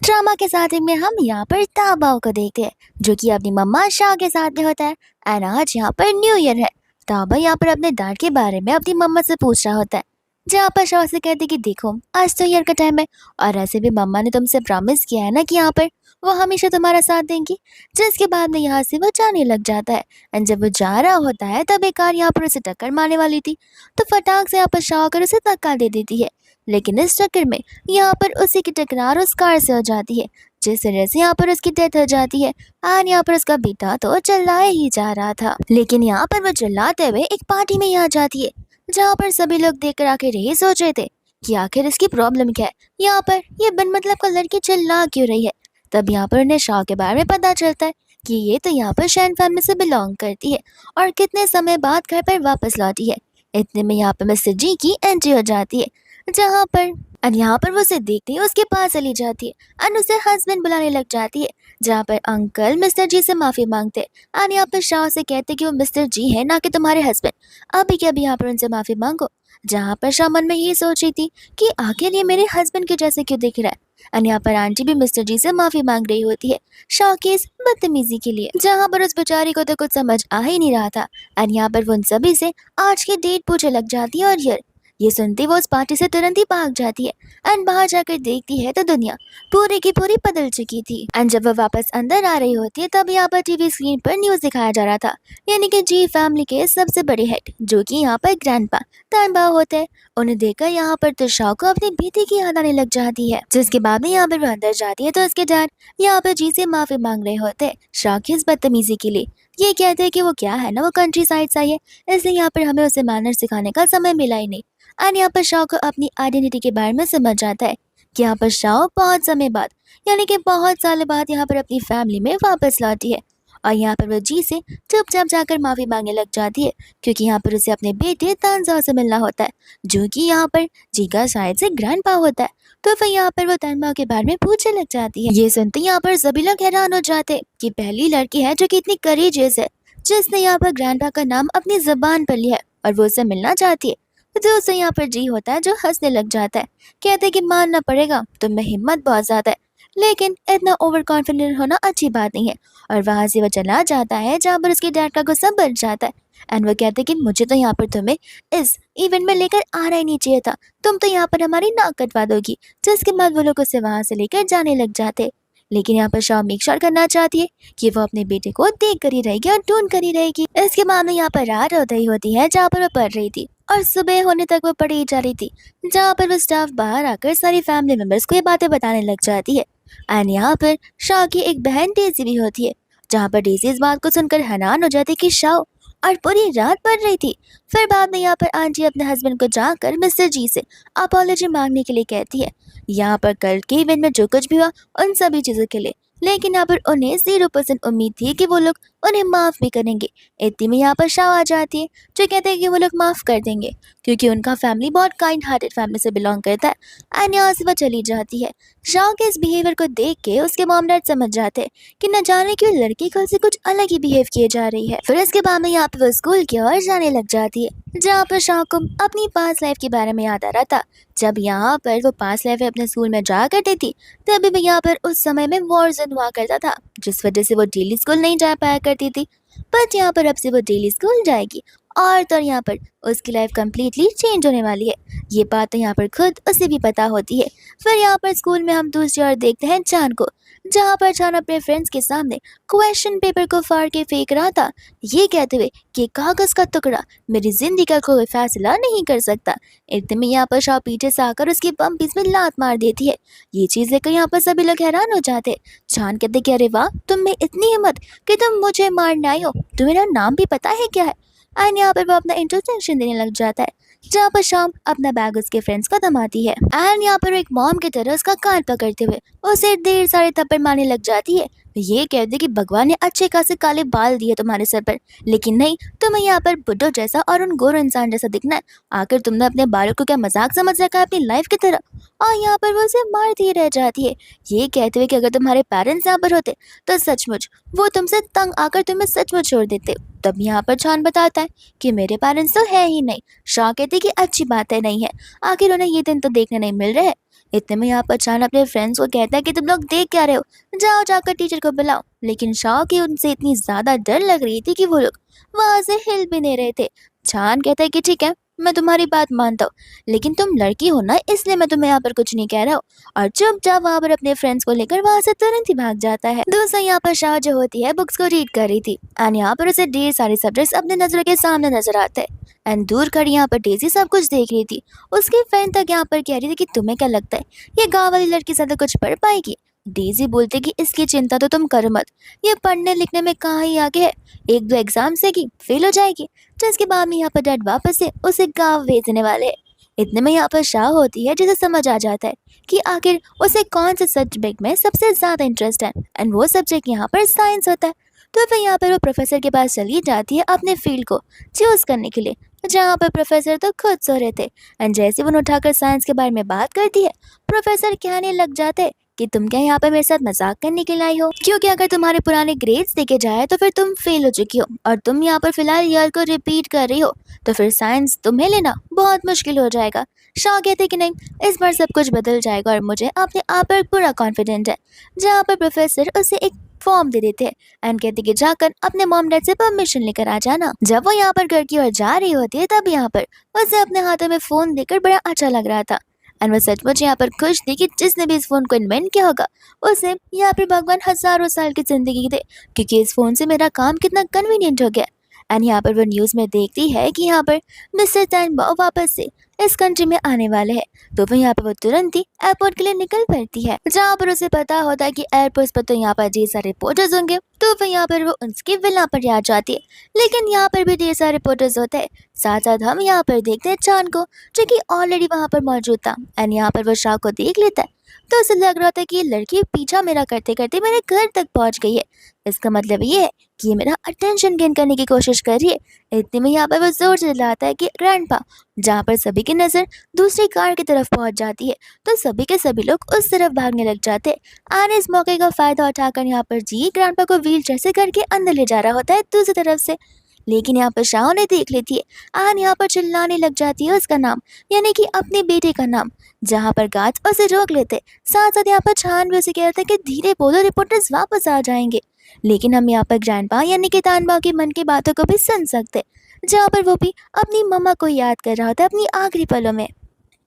Drama के साथ में हम यहाँ पर ताबाओ को देखते हैं जो कि अपनी मम्मा शाह के साथ में होता है। एंड आज यहाँ पर न्यू ईयर है। ताबा यहाँ पर अपने डैड के बारे में अपनी मम्मा से पूछ रहा होता है, जहाँ पर शाह से कहती कि देखो आज तो ईयर का टाइम है और ऐसे भी मम्मा ने तुमसे प्रॉमिस किया है ना कि यहाँ पर वो हमेशा तुम्हारा साथ देंगी। जिसके बाद में यहाँ से वो जाने लग जाता है। एंड जब वो जा रहा होता है तब एक कार यहाँ पर उसे टक्कर मारने वाली थी, तो फटाक से यहाँ पर शाह आकर उसे धक्का दे देती है। लेकिन इस चक्कर में यहाँ पर उसी की टकरार उस कार से हो जाती है, जिस वजह से यहाँ पर उसकी डेथ हो जाती है। और यहाँ पर उसका बेटा तो चिल्लाए ही जा रहा था, लेकिन यहाँ पर वो चिल्लाते हुए एक पार्टी में ही आ जाती है, जहाँ पर सभी लोग देखकर आखिर यही सोच रहे थे कि आखिर इसकी प्रॉब्लम क्या है, यहाँ पर ये बिन मतलब का लड़की चिल्ला क्यों रही है। तब यहाँ पर उन्हें शाह के बारे में पता चलता है कि ये तो यहाँ पर शैन फैमिली से बिलोंग करती है और कितने समय बाद घर पर वापस लौटी है। इतने में यहाँ पर मिस्टर जी की एंट्री हो जाती है, जहाँ पर और यहाँ पर वो उसे देखते ही उसके पास चली जाती है और उसे हस्बैंड बुलाने लग जाती है, जहाँ पर अंकल मिस्टर जी से माफी मांगते हैं और यहाँ पर शाह से कहते कि वो मिस्टर जी है ना कि तुम्हारे हस्बैंड, अभी के अभी यहाँ पर उनसे माफी मांगो। जहाँ पर शाह मन में ये सोच रही थी कि आखिर ये मेरे हस्बैंड के जैसे क्यों दिख रहा है। और यहाँ पर आंटी भी मिस्टर जी से माफी मांग रही होती है शाह की इस बदतमीजी के लिए, जहाँ पर उस बेचारी को तो कुछ समझ आ ही नहीं रहा था। और यहाँ पर वो उन सभी से आज की डेट पूछे लग जाती है और ये सुनती वो उस पार्टी से तुरंत ही भाग जाती है। एंड बाहर जाकर देखती है तो दुनिया पूरी की पूरी बदल चुकी थी। एंड जब वो वापस अंदर आ रही होती है तब यहाँ पर टीवी स्क्रीन पर न्यूज दिखाया जा रहा था, यानी कि जी फैमिली के सबसे बड़े हेड जो कि यहाँ पर ग्रैंडपा तानबा होते हैं। उन्हें देखकर यहाँ पर तुषार को अपनी बेटी की याद आने लग जाती है, जिसके बाद में यहाँ पर वो अंदर जाती है तो उसके डैड यहाँ पर जी से माफी मांग रहे होते हैं शाह की इस बदतमीजी के लिए। ये कहते हैं कि वो क्या है ना, वो कंट्री साइड से आई है, इसलिए यहाँ पर हमें उसे मैनर सिखाने का समय मिला ही नहीं। और यहाँ पर शाह को अपनी आइडेंटिटी के बारे में समझ आता है कि यहाँ पर शाह बहुत समय बाद यानी कि बहुत साल बाद यहाँ पर अपनी फैमिली में वापस लौटी है। और यहाँ पर वो जी से चुपचाप जाकर माफी मांगने लग जाती है, क्योंकि यहाँ पर उसे अपने बेटे तानजा से मिलना होता है, जो कि यहाँ पर जी का शायद से ग्रैंडपा होता है। तो फिर यहाँ पर वो तानबा के बारे में पूछने लग जाती है। ये सुनते यहाँ पर सभी लोग हैरान हो जाते हैं कि पहली लड़की है जो कि इतनी करेजियस है, जिसने यहाँ पर ग्रैंडपा का नाम अपनी जबान पर लिया है और वो उसे मिलना चाहती है। तो उसे यहाँ पर जी होता है जो हंसने लग जाता है, कहते कि मानना पड़ेगा तुम में हिम्मत बहुत ज्यादा है, लेकिन इतना ओवर कॉन्फिडेंट होना अच्छी बात नहीं है। और वहां से वो चला जाता है जहाँ पर उसके डैड का गुस्सा बढ़ जाता है। एंड वो कहते कि मुझे तो यहाँ पर तुम्हें इस इवेंट में लेकर आना ही नहीं चाहिए था, तुम तो यहाँ पर हमारी नाक कटवा दोगी। जिसके बाद वो लोग उसे वहां से लेकर जाने लग जाते। लेकिन यहाँ पर शाह मेक श्योर करना चाहती है कि वो अपने बेटे को देख कर ही रहेगी और ढूंढ कर ही रहेगी। इसके बाद में यहाँ पर रात होती ही होती है जहाँ पर वो पढ़ रही थी और सुबह होने तक वो पढ़ी ही जा रही थी, जहाँ पर वो स्टाफ बाहर आकर सारी फैमिली मेंबर्स को ये बातें बताने लग जाती है। एंड यहाँ पर शाह की एक बहन डेजी भी होती है, जहाँ पर डेजी इस बात को सुनकर हैरान हो जाती है कि शाह और पूरी रात पढ़ रही थी। फिर बाद में यहाँ पर आंटी अपने हस्बैंड को जाकर मिस्टर जी से अपॉलॉजी मांगने के लिए कहती है, यहाँ पर कल के इवेंट में जो कुछ भी हुआ उन सभी चीजों के लिए। लेकिन यहाँ पर उन्हें 0% उम्मीद थी कि वो लोग उन्हें माफ भी करेंगे। इतनी में यहाँ पर शाह आ जाती है, जो कहते हैं कि वो लोग माफ कर देंगे क्योंकि उनका फैमिली बहुत काइंड हार्टेड फैमिली से बिलोंग करता है। एंड यहाँ से वो चली जाती है। शाह के इस बिहेवियर को देख के उसके मॉम डैड समझ जाते हैं कि न जाने क्यों लड़की कल से कुछ अलग ही बिहेव किए जा रही है। फिर इसके बाद में यहाँ पे वो स्कूल की ओर जाने लग जाती है, जहाँ पर शाह को अपनी पास लाइफ के बारे में याद आ रहा था। जब यहाँ पर वो पास लाइफ अपने स्कूल में जा करती थी तभी भी यहाँ पर उस समय में वॉर जोन हुआ करता था, जिस वजह से वो डेली स्कूल नहीं जा पाया करती थी। बट यहाँ पर अब से वो डेली स्कूल जाएगी और तो यहाँ पर उसकी लाइफ कम्प्लीटली चेंज होने वाली है। ये बात तो यहाँ पर खुद उसे भी पता होती है। फिर यहाँ पर स्कूल में हम दूसरी ओर देखते हैं चांद को, जहाँ पर चांद अपने फ्रेंड्स के सामने क्वेश्चन पेपर को फाड़ के फेंक रहा था, ये कहते हुए कि कागज का टुकड़ा मेरी जिंदगी का कोई फैसला नहीं कर सकता। इतने में यहाँ पर शाह पीछे से आकर उसकी बम पीस में लात मार देती है। ये चीज देखकर यहाँ पर सभी लोग हैरान हो जाते हैं। चांद कहते कि अरे वाह, तुम में इतनी हिम्मत कि तुम मुझे मारने आई हो, तुम्हें मेरा नाम भी पता है क्या है। एंड यहाँ पर वो अपना इंट्रोडक्शन देने लग जाता है, जहाँ पर शाम अपना बैग उसके फ्रेंड्स को थमाती है। एंड यहाँ पर एक मॉम की तरह उसका कान पकड़ते हुए उसे ढेर सारे थप्पड़ मारने लग जाती है। ये कहते कि भगवान ने अच्छे खासे काले बाल दिए तुम्हारे सर पर, लेकिन नहीं, तुम्हें यहाँ पर बुड्ढो जैसा और उन गोरे इंसान जैसा दिखना है। आखिर तुमने अपने बालों को क्या मजाक समझ रखा है अपनी लाइफ की तरह। और यहाँ पर वो उसे मारती रह जाती है, ये कहते हुए कि अगर तुम्हारे पेरेंट्स यहाँ पर होते तो सचमुच वो तुमसे तंग आकर तुम्हें सचमुच छोड़ देते। तब यहाँ पर चांद बताता है कि मेरे पेरेंट्स तो है ही नहीं। शाह कहते कि अच्छी बात है नहीं है, आखिर उन्हें ये दिन तो देखने नहीं मिल रहे हैं। इतने में यहाँ पर चान अपने फ्रेंड्स को कहता है कि तुम लोग देख क्या रहे हो, जाओ जाकर टीचर को बुलाओ। लेकिन शाह की उनसे इतनी ज्यादा डर लग रही थी कि वो लोग वहां से हिल भी नहीं रहे थे। चान कहता है कि ठीक है, मैं तुम्हारी बात मानता हूँ, लेकिन तुम लड़की हो ना, इसलिए मैं तुम्हें यहाँ पर कुछ नहीं कह रहा हूँ। और चुपचाप वहां पर अपने फ्रेंड्स को लेकर वहां से तुरंत ही भाग जाता है। दूसरा यहाँ पर शाह जो होती है बुक्स को रीड कर रही थी एंड यहाँ पर उसे ढेर सारे सब्जेक्ट्स अपने नजरों के सामने नजर आते हैं। एंड दूर खड़ी यहाँ पर डेजी सब कुछ देख रही थी। उसकी फ्रेंड तक यहाँ पर कह रही थी कि तुम्हें क्या लगता है ये गाँव वाली लड़की ज्यादा कुछ पढ़ पाएगी। डेजी बोलते कि इसकी चिंता तो तुम करो मत, ये पढ़ने लिखने में कहाँ ही आगे है, एक दो एग्जाम से की फेल हो जाएगी। जिसके बाद में यहाँ पर डैड वापस से उसे गाँव भेजने वाले हैं। इतने में यहाँ पर शाह होती है जिसे समझ आ जाता है कि आखिर उसे कौन से सब्जेक्ट में सबसे ज्यादा इंटरेस्ट है एंड वो सब्जेक्ट यहाँ पर साइंस होता है। तो फिर यहाँ पर वो प्रोफेसर के पास चली जाती है अपने फील्ड को चूज करने के लिए, जहाँ पर प्रोफेसर तो खुद सो रहे थे। एंड जैसे वो उठाकर साइंस के बारे में बात करती है, प्रोफेसर कहने लग जाते हैं कि तुम क्या यहाँ पर मेरे साथ मजाक करने के लिए आई हो, क्योंकि अगर तुम्हारे पुराने ग्रेड्स देखे जाए तो फिर तुम फेल हो चुकी हो और तुम यहाँ पर फिलहाल ईयर को रिपीट कर रही हो, तो फिर साइंस तुम्हें लेना बहुत मुश्किल हो जाएगा। शाह कहते कि नहीं, इस बार सब कुछ बदल जाएगा और मुझे अपने आप पर पूरा कॉन्फिडेंट है। जहाँ पर प्रोफेसर उसे एक फॉर्म दे देते हैं एंड कहते कि जाकर अपने मॉम डैड से परमिशन लेकर आ जाना। जब वो यहाँ पर घर की ओर जा रही होती है तब यहाँ पर उसे अपने हाथों में फोन देकर बड़ा अच्छा लग रहा था एंड वो सचमुच यहाँ पर खुश थी कि जिसने भी इस फोन को इन्वेंट किया होगा उसे यहाँ पर भगवान हजारों साल की जिंदगी दे, क्योंकि इस फोन से मेरा काम कितना कन्वीनियंट हो गया। एंड यहाँ पर वो न्यूज में देखती है कि यहाँ पर मिस्टर टैनबॉ वापस से इस कंट्री में आने वाले हैं। तो फिर यहाँ पर वो तुरंत ही एयरपोर्ट के लिए निकल पड़ती है, जहाँ पर उसे पता होता है कि एयरपोर्ट पर तो यहाँ पर ढेर सारे रिपोर्टर्स होंगे। तो फिर यहाँ पर वो उसकी विला पर आ जाती है, लेकिन यहाँ पर भी ढेर सारे रिपोर्टर्स होते हैं। साथ साथ हम यहाँ पर देखते हैं चांद को, जो कि ऑलरेडी वहाँ पर मौजूद था। एंड यहाँ पर वो शाह को देख लेता है तो उसे लग रहा था कि ये लड़की पीछा मेरा करते करते मेरे घर तक पहुंच गई है। इसका मतलब ये है कि ये मेरा अटेंशन गेन करने की कोशिश कर रही है। इतने में यहाँ पर वो जोर से चिल्लाता है कि ग्रैंडपा, जहाँ पर सभी की नजर दूसरी कार की तरफ पहुंच जाती है तो सभी के सभी लोग उस तरफ भागने लग जाते हैं। एंड इस मौके का फायदा उठाकर यहाँ पर जी ग्रैंडपा को व्हील चेयर से घर के अंदर ले जा रहा होता है दूसरी तरफ से। लेकिन यहाँ पर शाह ने देख लेती है एंड यहाँ पर चिल्लाने लग जाती है उसका नाम, यानी कि अपने बेटे का नाम। जहाँ पर गार्ड्स उसे रोक लेते, साथ साथ यहाँ पर छान भी उसे कहते हैं कि धीरे बोलो, रिपोर्टर्स वापस आ जाएंगे। लेकिन हम यहाँ पर ग्रैंडपा यानी कि तानबा के मन की बातों को भी सुन सकते, जहाँ पर वो भी अपनी मम्मा को याद कर रहा होता है अपनी आखिरी पलों में।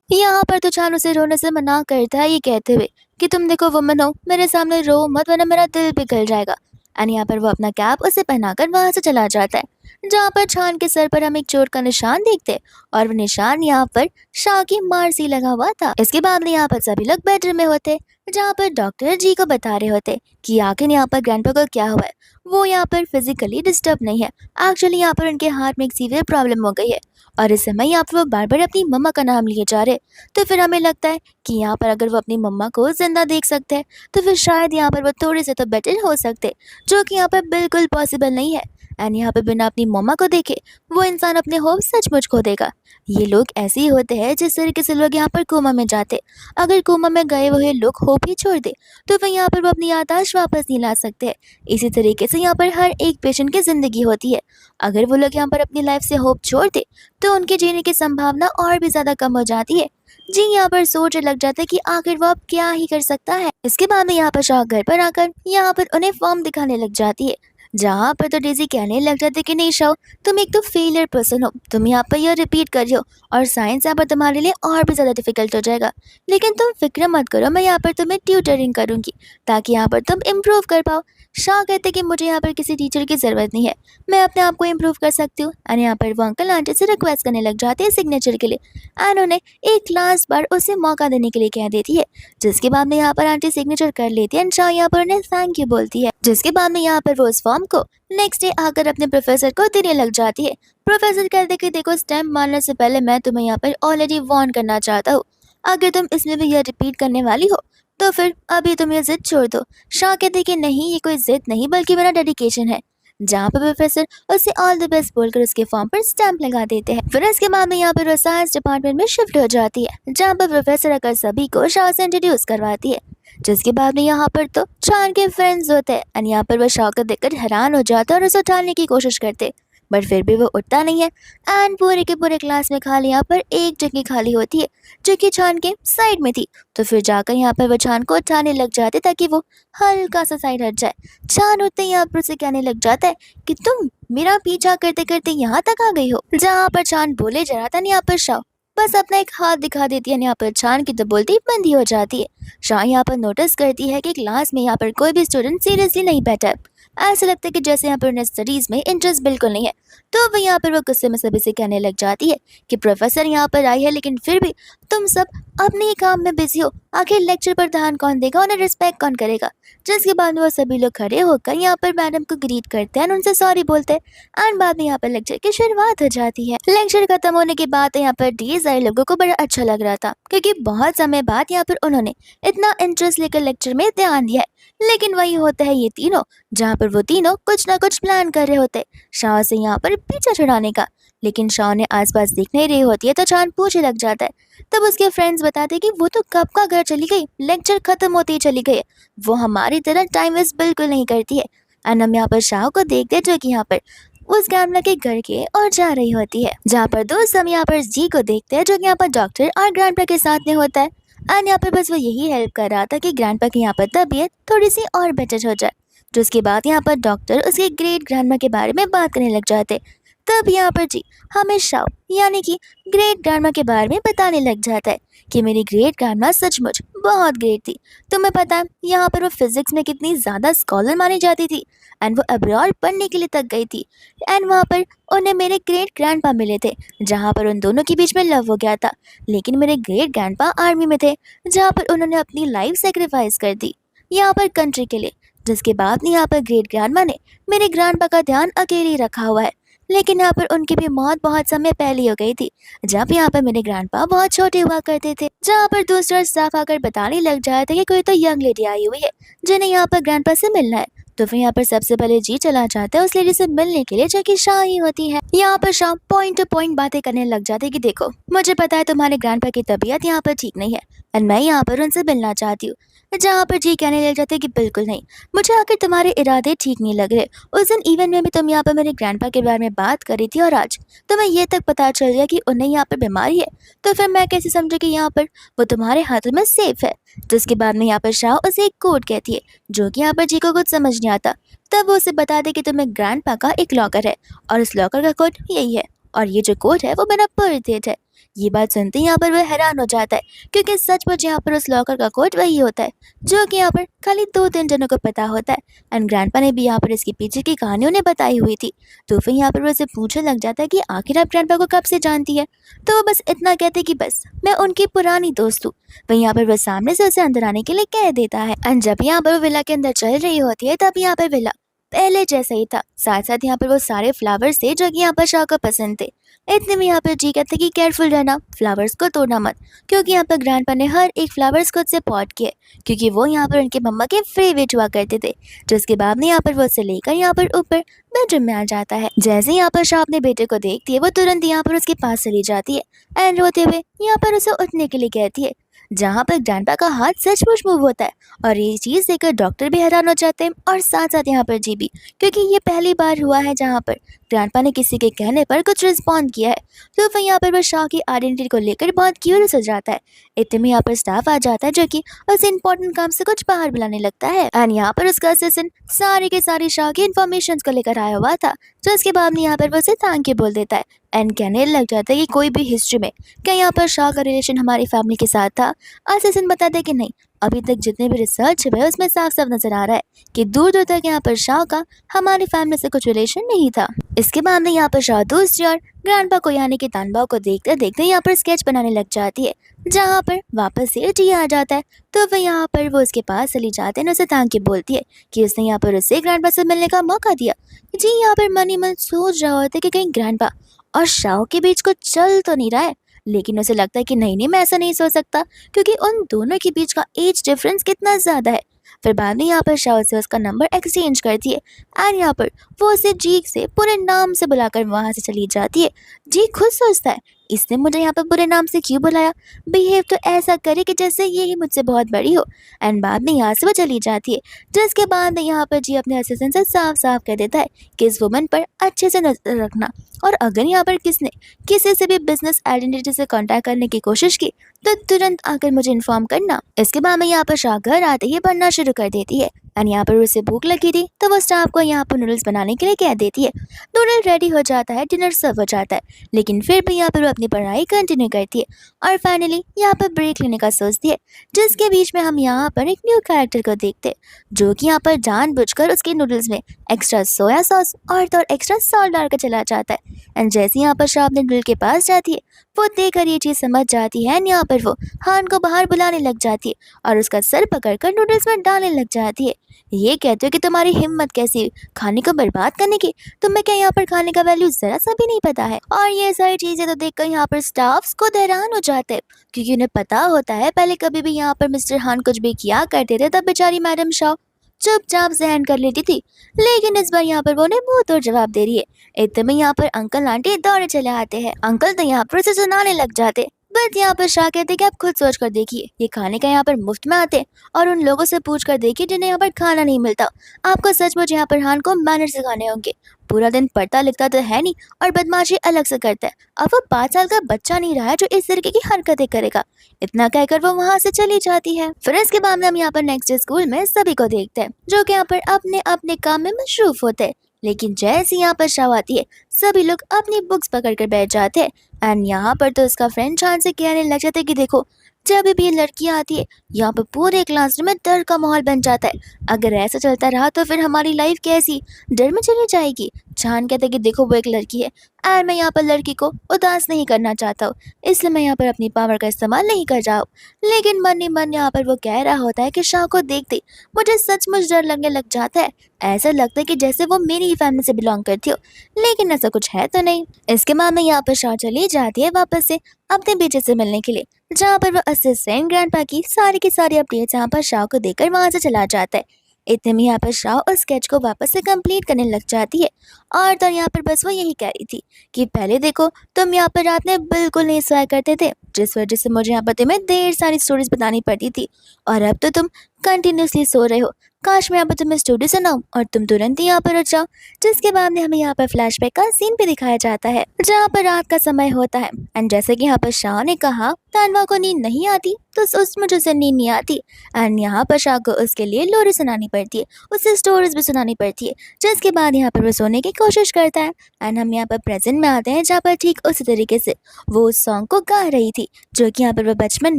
यहाँ पर तो छान उसे रोने से मना करता है, ये कहते हुए कि तुम देखो वुमन हो, मेरे सामने रो मत वरना मेरा दिल पिघल जाएगा। एंड यहाँ पर वो अपना कैप उसे पहनाकर वहां से चला जाता है, जहाँ पर छान के सर पर हम एक चोट का निशान देखते हैं और वो निशान यहाँ पर शाह की मार से लगा हुआ था। इसके बाद में यहाँ पर सभी लोग बेडरूम में होते, जहाँ पर डॉक्टर जी को बता रहे होते कि आखिर यहाँ पर ग्रैंडपा को क्या हुआ है। वो यहाँ पर फिजिकली डिस्टर्ब नहीं है, एक्चुअली यहाँ पर उनके हार्ट में एक सीवियर प्रॉब्लम हो गई है और इस समय यहाँ पर वो बार बार अपनी मम्मा का नाम लिए जा रहे। तो फिर हमें लगता है कि यहाँ पर अगर वो अपनी मम्मा को जिंदा देख सकते हैं तो फिर शायद यहाँ पर वो थोड़े से तो बेटर हो सकते, जो कि यहाँ पर बिल्कुल पॉसिबल नहीं है। एंड यहाँ पे बिना अपनी मम्मा को देखे वो इंसान अपने होप सचमुच खो देगा। ये लोग ऐसे ही होते हैं जिस तरीके से लोग यहाँ पर कोमा में जाते, अगर कोमा में गए हुए लोग होप ही छोड़ दे तो फिर यहाँ पर वो अपनी याददाश्त वापस नहीं ला सकते। इसी तरीके से यहाँ पर हर एक पेशेंट की जिंदगी होती है, अगर वो लोग यहाँ पर अपनी लाइफ से होप छोड़ दे तो उनके जीने की संभावना और भी ज्यादा कम हो जाती है। जी यहाँ पर सोच लग जाता है कि आखिर वो अब क्या ही कर सकता है। इसके बाद में यहाँ पर शाह घर पर आकर यहाँ पर उन्हें फॉर्म दिखाने लग जाती है, जहाँ पर तो डेजी कहने लग जाते कि नहीं शाह, तुम एक तो फेलियर पर्सन हो, तुम यहाँ पर यह रिपीट कर रही हो और साइंस यहाँ पर तुम्हारे लिए और भी ज़्यादा डिफिकल्ट हो जाएगा। लेकिन तुम फिक्र मत करो, मैं यहाँ पर तुम्हें ट्यूटरिंग करूँगी ताकि यहाँ पर तुम इम्प्रूव कर पाओ। शाह कहते कि मुझे यहाँ पर किसी टीचर की ज़रूरत नहीं है, मैं अपने आप को इम्प्रूव कर सकती हूँ। एंड यहाँ पर वो अंकल आंटी से रिक्वेस्ट करने लग जाते हैं सिग्नेचर के लिए एंड उन्हें एक लास्ट बार उसे मौका देने के लिए कह देती है। जिसके बाद में यहाँ पर आंटी सिग्नेचर कर लेती है एंड शाह यहाँ पर उन्हें थैंक यू बोलती है। जिसके बाद में यहाँ पर वो उस फॉर्म को नेक्स्ट डे आकर अपने प्रोफेसर को देने लग जाती है। प्रोफेसर कहते कि देखो, स्टैम्प मारने से पहले मैं तुम्हें यहाँ पर ऑलरेडी वार्न करना चाहता हूँ, अगर तुम इसमें भी यह रिपीट करने वाली हो तो फिर अभी तुम ये जिद छोड़ दो। शाह कहते कि नहीं, ये कोई जिद नहीं बल्कि मेरा डेडिकेशन है। जहाँ पर प्रोफेसर उसे ऑल द बेस्ट बोलकर उसके फॉर्म पर स्टैंप लगा देते हैं। फिर इसके बाद में यहाँ पर साइंस डिपार्टमेंट में शिफ्ट हो जाती है, जहाँ पर प्रोफेसर आकर सभी को शाह से इंट्रोड्यूस करवाती है। जिसके बाद में यहाँ पर तो चार के फ्रेंड्स होते हैं एंड यहाँ पर वह शाह को देखकर हैरान हो जाता है और उसे उठाने की कोशिश करते, बट फिर भी वो उठता नहीं है। एंड पूरे के पूरे क्लास में खाली यहाँ पर एक जगह खाली होती है जो कि छान के साइड में थी। तो फिर जाकर यहाँ पर वो छान को उठाने लग जाते ताकि वो हल्का सा साइड हट जाए। छान उठते ही यहाँ पर उसे कहने लग जाता है कि तुम मेरा पीछा करते करते यहाँ तक आ गई हो। जहाँ पर छान बोले जरा था यहाँ पर शाह बस अपना एक हाथ दिखा देती है। यहाँ पर छान की तो बोलती ही बंद ही हो जाती है। शाह यहाँ पर नोटिस करती है कि क्लास में यहाँ पर कोई भी स्टूडेंट सीरियसली नहीं बैठा है। ऐसा लगता है कि जैसे यहाँ पर उन्हें स्टडीज में इंटरेस्ट बिल्कुल नहीं है। तो वह यहाँ पर वो गुस्से में सभी से कहने लग जाती है कि प्रोफेसर यहाँ पर आई है लेकिन फिर भी तुम सब अपने ही काम में बिजी हो। आखिर लेक्चर पर ध्यान कौन देगा, उन्हें रिस्पेक्ट कौन करेगा। जिसके बाद में वो सभी लोग खड़े होकर यहाँ पर मैडम को ग्रीट करते हैं, उनसे सॉरी बोलते हैं। एंड बाद में यहाँ पर लेक्चर की शुरुआत हो जाती है। लेक्चर खत्म होने के बाद यहाँ पर ढेर सारे लोगों को बड़ा अच्छा लग रहा था क्योंकि बहुत समय बाद यहाँ पर उन्होंने इतना इंटरेस्ट लेकर लेक्चर में ध्यान दिया है। लेकिन वही होता है ये तीनों, जहाँ पर वो तीनों कुछ ना कुछ प्लान कर रहे होते शाह से यहाँ पर पीछा छुड़ाने का। लेकिन शाह ने आसपास देख नहीं रही होती है तो चांद पूछने लग जाता है। तब उसके फ्रेंड्स बताते कि वो तो कब का घर चली गई, लेक्चर खत्म होते ही चली गई है। वो हमारी तरह टाइम वेस्ट बिल्कुल नहीं करती है। एंड हम यहाँ पर शाह को देखते हैं जो कि यहाँ पर उस ग्रैंडमा के घर के और जा रही होती है। जहाँ पर दोस्त हम यहाँ पर जी को देखते हैं जो कि यहाँ पर डॉक्टर और ग्रैंडपा के साथ में होता है। एंड यहाँ पर बस वो यही हेल्प कर रहा था कि ग्रैंडपा की यहाँ पर तबीयत थोड़ी सी और बेटर हो जाए। तो उसके बाद यहाँ पर डॉक्टर उसके ग्रेट ग्रैंडमा के बारे में बात करने लग जाते। तब यहाँ पर जी हमें शाओ यानी कि ग्रेट ग्रैंडमा के बारे में बताने लग जाता है कि मेरी ग्रेट ग्रैंडमा सचमुच बहुत ग्रेट थी। तुम्हें पता है यहाँ पर वो फिजिक्स में कितनी ज़्यादा स्कॉलर मानी जाती थी। एंड वो अब्रॉड पढ़ने के लिए तक गई थी। एंड वहाँ पर उन्हें मेरे ग्रेट ग्रैंडपा मिले थे जहाँ पर उन दोनों के बीच में लव हो गया था। लेकिन मेरे ग्रेट ग्रैंडपा आर्मी में थे जहाँ पर उन्होंने अपनी लाइफ सेक्रीफाइस कर दी यहाँ पर कंट्री के लिए। जिसके बाद यहाँ पर ग्रेट ग्रैंडमा ने मेरे ग्रैंडपा का ध्यान अकेले ही रखा हुआ है। लेकिन यहाँ पर उनकी भी मौत बहुत समय पहले हो गई थी जब यहाँ पर मेरे ग्रैंडपा बहुत छोटे हुआ करते थे। जहाँ पर दूसरा स्टाफ आकर बताने लग जाता है कि कोई तो यंग लेडी आई हुई है जिन्हें यहाँ पर ग्रैंडपा से मिलना है। तो फिर यहाँ पर सबसे पहले जी चला जाता है उस लेडी से मिलने के लिए जो कि शाह ही होती है। यहाँ पर शाह पॉइंट टू पॉइंट बातें करने लग जाते हैं कि देखो मुझे पता है तुम्हारे ग्रैंडपा की तबीयत यहाँ पर ठीक नहीं है एंड मैं यहाँ पर उनसे मिलना चाहती हूँ। जहाँ पर जी कहने लग जाते हैं कि बिल्कुल नहीं, मुझे आखिर तुम्हारे इरादे ठीक नहीं लग रहे। उस दिन इवेंट में भी तुम यहाँ पर मेरे ग्रैंडपा के बारे में बात कर रही थी और आज तुम्हें ये तक पता चल गया कि उन्हें यहाँ पर बीमारी है। तो फिर मैं कैसे समझू कि यहाँ पर वो तुम्हारे हाथों में सेफ है। तो उसके बाद में यहाँ पर शाह उसे एक कोड कहती है जो कि यहाँ पर जी को कुछ समझ नहीं आता। तब वो उसे बता दे कि तुम्हें ग्रैंडपा का एक लॉकर है और उस लॉकर का कोड यही है और ये जो कोड है वो मेरा बर्थ डेट है। ये बात सुनते ही यहाँ पर वह हैरान हो जाता है क्योंकि सचमुच यहाँ पर उस लॉकर का कोड वही होता है जो कि यहाँ पर खाली 2-3 जनों को पता होता है। एंड ग्रैंडपा ने भी यहाँ पर इसके पीछे की कहानी उन्हें बताई हुई थी। तो फिर यहाँ पर वो उसे पूछने लग जाता है कि आखिर आप ग्रैंडपा को कब से जानती है। तो वो बस इतना कहते कि बस मैं उनकी पुरानी दोस्त हूँ। वहीं यहाँ पर वह सामने से उसे अंदर आने के लिए कह देता है। एंड जब यहाँ पर वो विला के अंदर चल रही होती है तब यहाँ पर विला पहले जैसा ही था। साथ साथ यहाँ पर वो सारे फ्लावर्स थे जो कि यहाँ पर शाह को पसंद थे। इतने में यहाँ पर जी कहते कि केयरफुल रहना, फ्लावर्स को तोड़ना मत, क्योंकि यहाँ पर ग्रैंडपा ने हर एक फ्लावर्स खुद से पॉट किए क्योंकि वो यहाँ पर उनके मम्मा के फेवरेट हुआ करते थे। जिसके बाद में यहाँ पर वो उसे लेकर यहाँ पर ऊपर बेडरूम में आ जाता है। जैसे यहाँ पर शाह अपने बेटे को देखती है वो तुरंत यहाँ पर उसके पास चली जाती है एंड रोते हुए यहाँ पर उसे उठने के लिए कहती है। जहाँ पर ग्रैंडपा का हाथ सचमुच मूव होता है और ये चीज़ देखकर डॉक्टर भी हैरान हो जाते हैं और साथ साथ यहाँ पर जी भी, क्योंकि ये पहली बार हुआ है जहाँ पर ग्रैंडपा ने किसी के कहने पर कुछ रिस्पॉन्ड किया है। तो फिर यहाँ पर वो शाह की आइडेंटिटी को लेकर बहुत क्यूरियस हो जाता है। इतने में यहाँ पर स्टाफ आ जाता है जो कि उसे इंपॉर्टेंट काम से कुछ बाहर बुलाने लगता है। एंड यहाँ पर उसका असिस्टेंट सारे के सारे शाह की इन्फॉर्मेशन को लेकर आया हुआ था। तो इसके बाद में यहाँ पर वो उसे थैंक यू बोल देता है एंड कहने लग जाता है कि कोई भी हिस्ट्री में क्या यहाँ पर शाह का रिलेशन हमारी फैमिली के साथ था। असिस्टेंट बताते कि नहीं, अभी तक जितने भी रिसर्च हुए उसमें साफ साफ नजर आ रहा है कि दूर दूर तक यहाँ पर शाह का हमारी फैमिली से कुछ रिलेशन नहीं था। इसके बाद में यहाँ पर शाह दूसरी और ग्रैंडपा को यानी कि तानबाओ को देखते देखते यहाँ पर स्केच बनाने लग जाती है जहाँ पर वापस से जी आ जाता है। तो वह यहाँ पर वो उसके पास चली जाते हैं, उसे थैंक यू बोलती है कि उसने यहाँ पर उसे ग्रैंडपा से मिलने का मौका दिया। जी यहाँ पर मन ही मन सोच रहा होता है कि कहीं ग्रैंडपा और शाह के बीच कुछ चल तो नहीं रहा है। लेकिन उसे लगता है कि नहीं नहीं, मैं ऐसा नहीं सोच सकता क्योंकि उन दोनों के बीच का एज डिफरेंस कितना ज़्यादा है। फिर बाद में यहाँ पर शाह से उसका नंबर एक्सचेंज करती है एंड यहाँ पर वो उसे जी से पूरे नाम से बुलाकर वहाँ से चली जाती है। जी खुद सोचता है इसने मुझे यहाँ पर बुरे नाम से क्यों बुलाया, बिहेव तो ऐसा करे कि जैसे ये ही मुझसे बहुत बड़ी हो। एंड बाद में यहाँ से वो चली जाती है, जिसके बाद में यहाँ पर जी अपने असिस्टेंट से साफ साफ कह देता है कि इस वुमन पर अच्छे से नजर रखना, और अगर यहाँ पर किसने किसी से भी बिजनेस आइडेंटिटी से कांटेक्ट करने की कोशिश की तो तुरंत आकर मुझे इन्फॉर्म करना। इसके बाद में यहाँ पर शाह घर आते ही पढ़ना शुरू कर देती है। एंड यहाँ पर उसे भूख लगी थी तो वो स्टाफ को यहाँ पर नूडल्स बनाने के लिए कह देती है। नूडल रेडी हो जाता है, डिनर सर्व हो जाता है, लेकिन फिर भी यहाँ पर वो अपनी पढ़ाई कंटिन्यू करती है और फाइनली यहाँ पर ब्रेक लेने का सोचती है, जिसके बीच में हम यहाँ पर एक न्यू कैरेक्टर को देखते हैं जो कि यहाँ पर जानबूझकर उसके नूडल्स में एक्स्ट्रा सोया सॉस और एक्स्ट्रा सॉल्ट डालकर चला जाता है। एंड जैसे यहाँ पर शाह अपने नूडल के पास जाती है, वो देखकर ये चीज़ समझ जाती है एंड यहाँ पर वो हान को बाहर बुलाने लग जाती है और उसका सर पकड़कर नूडल्स में डालने लग जाती है। ये कहते हो कि तुम्हारी हिम्मत कैसी हुई खाने को बर्बाद करने की, तुम्हें क्या यहाँ पर खाने का वैल्यू जरा सा भी नहीं पता है। और ये सारी चीजें तो देखकर यहाँ पर स्टाफ्स को हैरान हो जाते हैं, क्योंकि उन्हें पता होता है पहले कभी भी यहाँ पर मिस्टर हान कुछ भी किया करते थे तब बेचारी मैडम शाह चुपचाप सहन कर लेती थी, लेकिन इस बार यहाँ पर वो उन्हें मुंह तोड़ जवाब दे रही है। इतने में यहाँ पर अंकल आंटी दौड़े चले आते हैं। अंकल तो यहाँ पर उसे सुनाने लग जाते, बस यहाँ पर शाह कहते कि आप खुद सोच कर देखिए, ये खाने का यहाँ पर मुफ्त में आते और उन लोगों से पूछ कर देखिए जिन्हें यहाँ पर खाना नहीं मिलता। आपको सचमुच यहाँ पर हान को मैनर सिखाने होंगे। पूरा दिन पढ़ता लिखता तो है नहीं और बदमाशी अलग से करता है। अब वो 5 साल का बच्चा नहीं रहा है जो इस तरीके की हरकतें करेगा। इतना कहकर वो वहां से चली जाती है। फिर इसके बाद में हम यहाँ पर नेक्स्ट डे स्कूल में सभी को देखते हैं जो कि यहाँ पर अपने अपने काम में मशरूफ होते हैं, लेकिन जैसे यहाँ पर शाह आती है सभी लोग अपनी बुक्स पकड़ कर बैठ जाते हैं। एंड यहाँ पर तो उसका फ्रेंड चांद से कहने लग जाता है कि देखो जब भी ये लड़की आती है यहाँ पर पूरे क्लासरूम में डर का माहौल बन जाता है। अगर ऐसा चलता रहा तो फिर हमारी लाइफ कैसी डर में चली जाएगी। चांद कहता है कि देखो वो एक लड़की है और मैं यहाँ पर लड़की को उदास नहीं करना चाहता हूँ, इसलिए मैं यहाँ पर अपनी पावर का इस्तेमाल नहीं कर रहा हूँ। लेकिन मन ही मन यहाँ पर वो कह रहा होता है कि शाह को देखते मुझे सचमुच डर लगने लग जाता है। ऐसा लगता है कि जैसे वो मेरी ही फैमिली से बिलोंग करती हो, लेकिन ऐसा कुछ है तो नहीं। इसके बाद में यहाँ पर शाह चली जाती है वापस से अपने बेटे से मिलने के लिए, जहाँ पर वो असिस्टेंट ग्रैंडपा की सारी अपडेट्स यहाँ पर शाह को देकर वहां से चला जाता है। इतने में यहाँ पर शाह उस स्केच को वापस से कंप्लीट करने लग जाती है और तो यहाँ पर बस वो यही कह रही थी कि पहले देखो तुम यहाँ पर रात में बिल्कुल नहीं सोया करते थे, जिस वजह से मुझे यहाँ पर तुम्हें ढेर सारी स्टोरीज बतानी पड़ती थी, और अब तो तुम कंटिन्यूसली सो रहे हो। काश मैं यहाँ पर तुम्हें स्टोरी सुनाऊं और तुम तुरंत ही यहाँ पर उठ जाओ। जिसके बाद में हमें यहाँ पर फ्लैशबैक का सीन भी दिखाया जाता है जहाँ पर रात का समय होता है। एंड जैसे कि यहाँ पर शाह ने कहा तानवा को नींद नहीं आती तो उसमें मुझे नींद नहीं आती, एंड यहाँ पर शाह को उसके लिए लोरी सुनानी पड़ती है, उसे स्टोरीज भी सुनानी पड़ती है। जिसके बाद यहाँ पर वो सोने की कोशिश करता है। एंड हम यहाँ पर प्रेजेंट में आते हैं जहाँ पर ठीक उसी तरीके से वो उस सॉन्ग को गा रही थी जो कि यहाँ पर वो बचपन